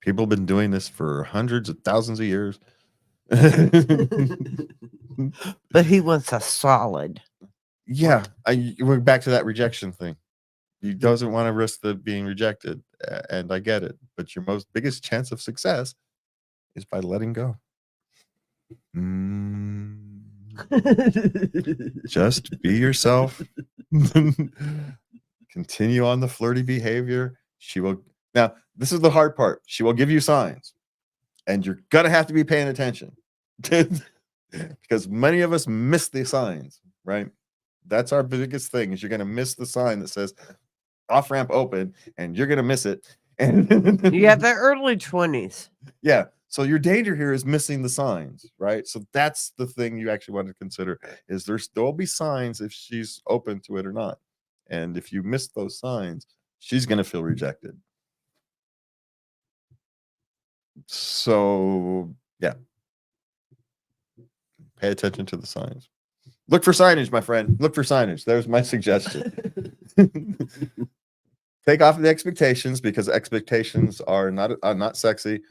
People have been doing this for hundreds of thousands of years. But he wants a solid. Yeah, we're back to that rejection thing. He doesn't want to risk being rejected, and I get it. But your biggest chance of success is by letting go. Just be yourself. Continue on the flirty behavior. She will. Now, this is the hard part. She will give you signs, and you're gonna have to be paying attention because many of us miss the signs. Right? That's our biggest thing. Is you're gonna miss the sign that says off ramp open, and you're gonna miss it. And yeah, the early 20s. Yeah. So your danger here is missing the signs, right? So that's the thing you actually want to consider is there'll be signs if she's open to it or not. And if you miss those signs, she's going to feel rejected. So, yeah. Pay attention to the signs. Look for signage, my friend. Look for signage. There's my suggestion. Take off the expectations because expectations are not sexy,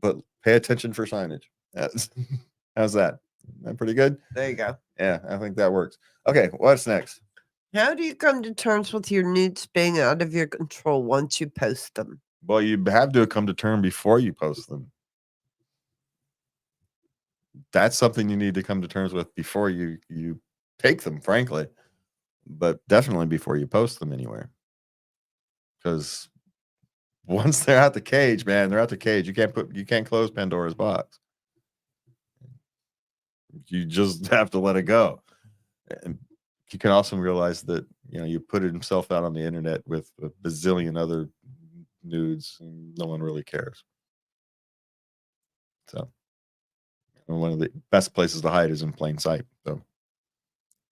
but pay attention for signage. How's that? Isn't that pretty good? There you go. Yeah, I think that works. Okay, what's next? How do you come to terms with your nudes being out of your control once you post them? Well, you have to come to terms before you post them. That's something you need to come to terms with before you take them, frankly, but definitely before you post them anywhere. Because once they're out the cage, man, they're out the cage. You can't close Pandora's box. You just have to let it go. And you can also realize that you put himself out on the internet with a bazillion other nudes, and no one really cares. So one of the best places to hide is in plain sight. So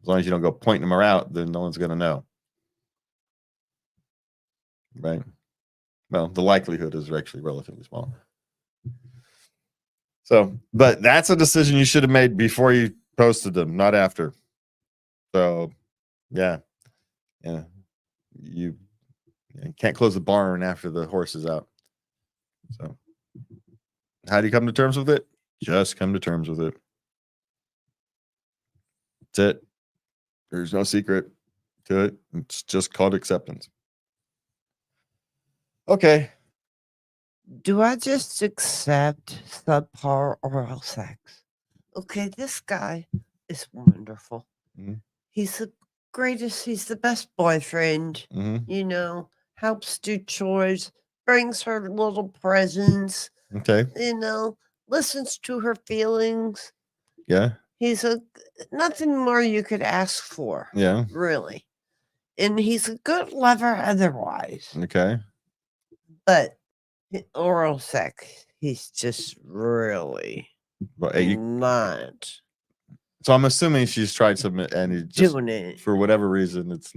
as long as you don't go pointing them out, then no one's going to know. Right? Well, the likelihood is actually relatively small. So, but that's a decision you should have made before you posted them, not after. So, yeah. You can't close the barn after the horse is out. So, how do you come to terms with it? Just come to terms with it. That's it. There's no secret to it. It's just called acceptance. Okay. Do I just accept subpar oral sex? Okay, this guy is wonderful. Mhm. He's the greatest. He's the best boyfriend. Mm-hmm. Helps do chores, brings her little presents, Okay. listens to her feelings. Yeah. He's nothing more you could ask for. Yeah. Really. And he's a good lover otherwise. Okay. But oral sex, he's just really not So I'm assuming she's tried some, and he just, doing it. for whatever reason, he's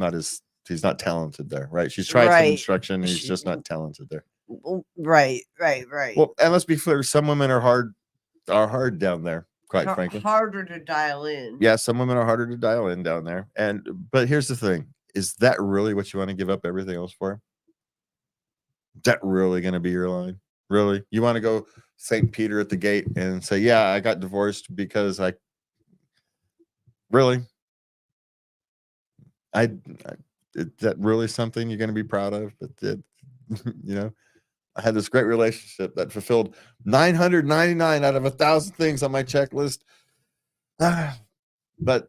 not talented there, right? She's tried some instruction, and he's just not talented there. Right. Well, and let's be clear, some women are hard down there, quite frankly. Harder to dial in. Yeah, some women are harder to dial in down there. But here's the thing. Is that really what you want to give up everything else for? Is that really going to be your line? Really? You want to go St. Peter at the gate and say, yeah, I got divorced because really? Is that really something you're going to be proud of? But I had this great relationship that fulfilled 999 out of 1,000 things on my checklist. But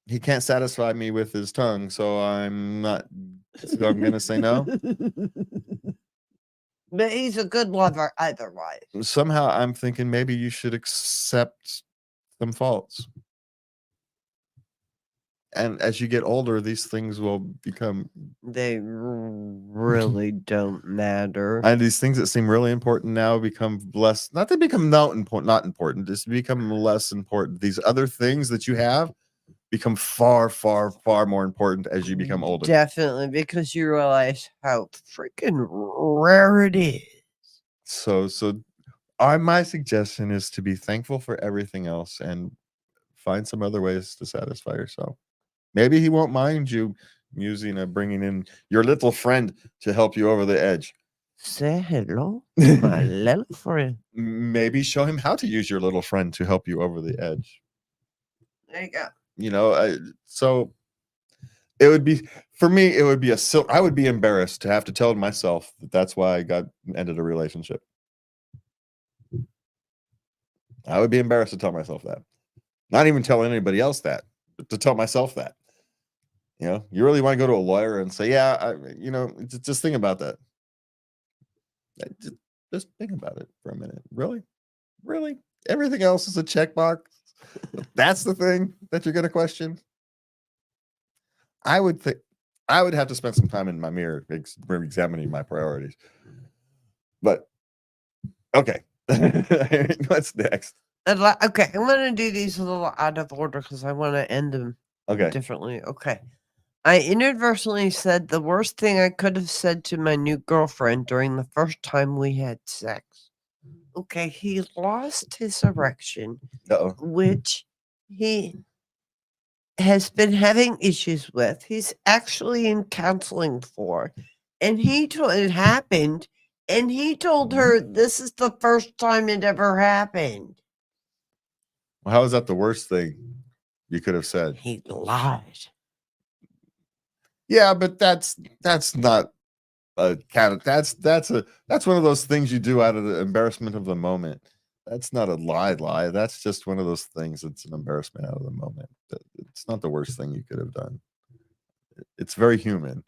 he can't satisfy me with his tongue, so I'm going to say no. But he's a good lover otherwise. Somehow I'm thinking maybe you should accept some faults. And as you get older, these things will become... They really don't matter. And these things that seem really important now become less... Not they become not important. Just become less important. These other things that you have become far, far, far more important as you become older. Definitely, because you realize how freaking rare it is. So my suggestion is to be thankful for everything else and find some other ways to satisfy yourself. Maybe he won't mind you bringing in your little friend to help you over the edge. Say hello to my little friend. Maybe show him how to use your little friend to help you over the edge. There you go. So it would be, for me, I would be embarrassed to have to tell myself that's why I ended a relationship. I would be embarrassed to tell myself that. Not even tell anybody else that, but to tell myself that. You really want to go to a lawyer and say, yeah, just think about that. Just think about it for a minute. Really? Everything else is a checkbox. That's the thing that you're going to question. I would have to spend some time in my mirror examining my priorities. But okay. What's next? Okay, I'm going to do these a little out of order because I want to end them differently. Okay. I inadvertently said the worst thing I could have said to my new girlfriend during the first time we had sex. Okay, he lost his erection, which he has been having issues with. He's actually in counseling for. And it happened, and he told her this is the first time it ever happened. Well, how is that the worst thing you could have said? He lied. Yeah, but that's not a kind of that's one of those things you do out of the embarrassment of the moment. That's not a lie. That's just one of those things that's an embarrassment out of the moment. It's not the worst thing you could have done. It's very human,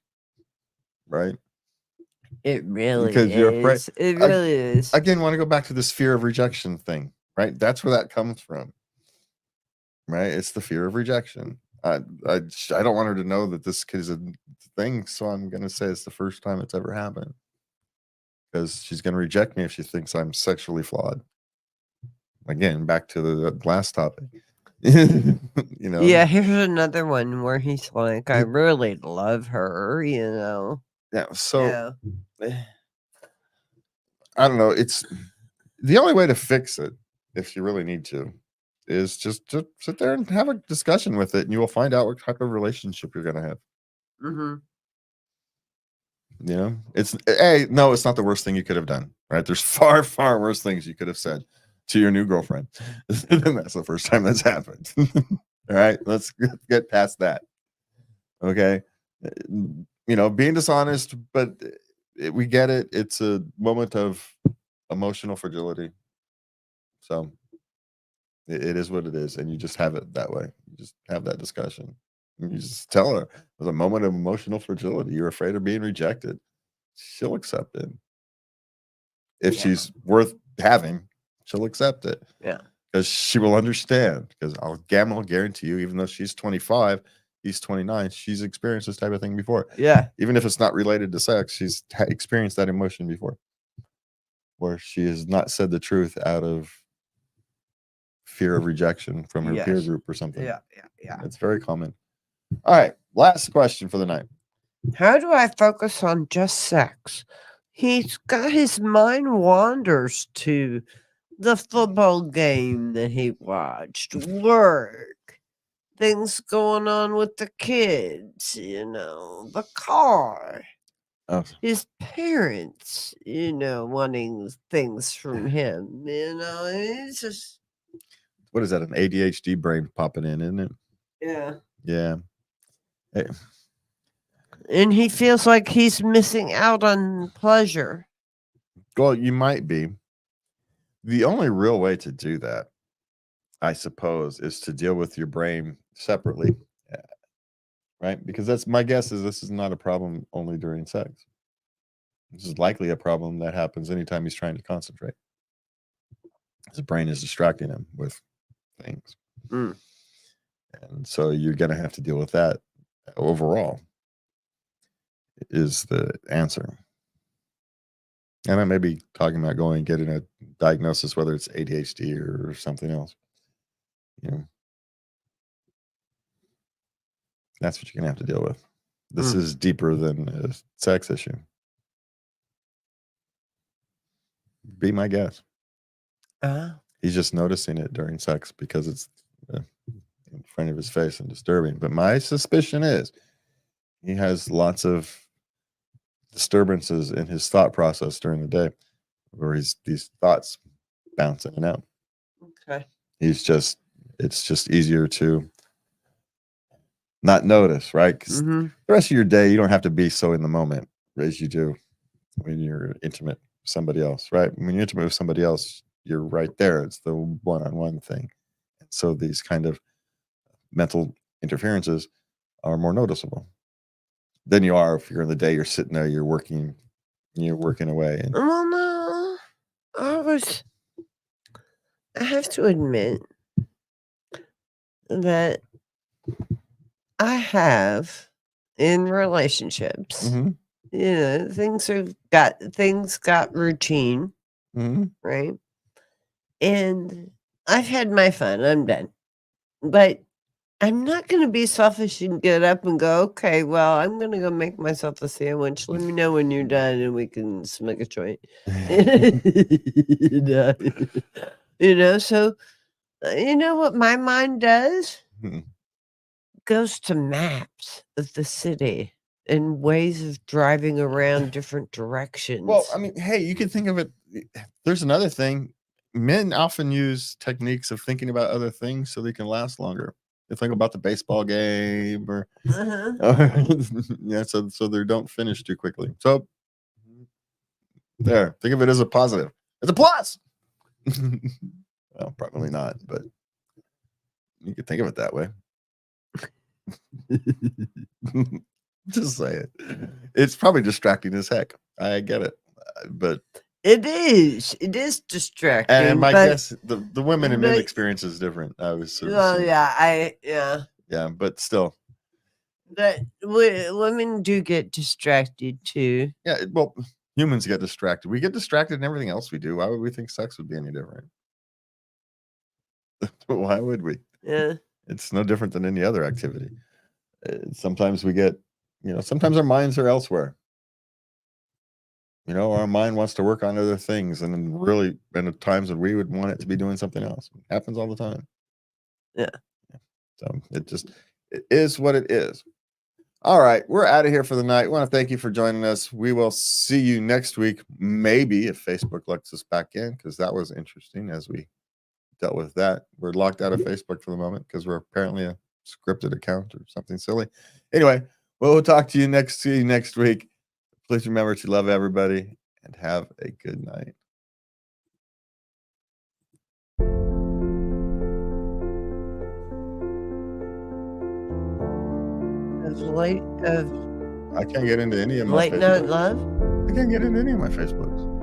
right? It really because you're afraid. It really is. Again, want to go back to this fear of rejection thing, right? That's where that comes from, right? It's the fear of rejection. I don't want her to know that this is a thing, so I'm going to say it's the first time it's ever happened, because she's going to reject me if she thinks I'm sexually flawed. Again, back to the last topic. Yeah, here's another one where he's like, I really love her, Yeah, so I don't know. The only way to fix it, if you really need to, is just to sit there and have a discussion with it, and you will find out what type of relationship you're going to have. Mm-hmm. You know, no, it's not the worst thing you could have done, right? There's far, far worse things you could have said to your new girlfriend. And that's the first time that's happened. All right, let's get past that. Okay. You know, being dishonest, but we get it. It's a moment of emotional fragility. So it is what it is. And you just have it that way. You just have that discussion. And you just tell her there's a moment of emotional fragility. You're afraid of being rejected. She'll accept it. If she's worth having, she'll accept it. Yeah. Because she will understand. Because I'll guarantee you, even though she's 25, he's 29, she's experienced this type of thing before. Yeah. Even if it's not related to sex, she's experienced that emotion before, where she has not said the truth out of fear of rejection from her peer group or something. Yeah. It's very common. All right, last question for the night. How do I focus on just sex? He's got his mind wanders to the football game that he watched, work, things going on with the kids, the car, his parents, wanting things from him, it's just. What is that, an ADHD brain popping in, isn't it? Yeah. Yeah. Hey. And he feels like he's missing out on pleasure. Well, you might be. The only real way to do that, I suppose, is to deal with your brain separately, right? Because that's my guess is this is not a problem only during sex. This is likely a problem that happens anytime he's trying to concentrate. His brain is distracting him with things. Mm. And so you're going to have to deal with that overall is the answer. And I may be talking about going and getting a diagnosis, whether it's ADHD or something else. That's what you're going to have to deal with. This is deeper than a sex issue. Be my guess. He's just noticing it during sex because it's in front of his face and disturbing. But my suspicion is he has lots of disturbances in his thought process during the day, where these thoughts bounce in and out. Okay. It's just easier to not notice, right? Because the rest of your day, you don't have to be so in the moment as you do when you're intimate with somebody else, right? When you're intimate with somebody else, you're right there. It's the one-on-one thing. And so these kind of mental interferences are more noticeable than you are if you're in the day, you're sitting there, you're working away. And well, no, I have to admit that I have in relationships, things got routine, right? And I've had my fun. I'm done. But I'm not going to be selfish and get up and go, okay, well, I'm going to go make myself a sandwich. Let me know when you're done and we can smoke a joint. So, you know what my mind does? Goes to maps of the city and ways of driving around different directions. Well, I mean, hey, you can think of it. There's another thing. Men often use techniques of thinking about other things so they can last longer. They think about the baseball game or so they don't finish too quickly. So there, think of it as a positive. It's a plus. Well, probably not, but you could think of it that way. Just say it. It's probably distracting as heck. I get it, but it is distracting. And my guess, the women and men experience is different. I was yeah, but still, that women do get distracted too. Yeah, well, humans get distracted. We get distracted in everything else we do. Why would we think sex would be any different? Why would we? Yeah, it's no different than any other activity. Sometimes we get, sometimes our minds are elsewhere. You know, our mind wants to work on other things, and then really, and at times when we would want it to be doing something else. It happens all the time. Yeah. So it is what it is. All right, we're out of here for the night. We want to thank you for joining us. We will see you next week, maybe if Facebook lets us back in, because that was interesting as we dealt with that. We're locked out of Facebook for the moment because we're apparently a scripted account or something silly. Anyway, we'll talk to you next week. Please remember to love everybody and have a good night. I can't get into any of my Late Night Facebooks. Love? I can't get into any of my Facebooks.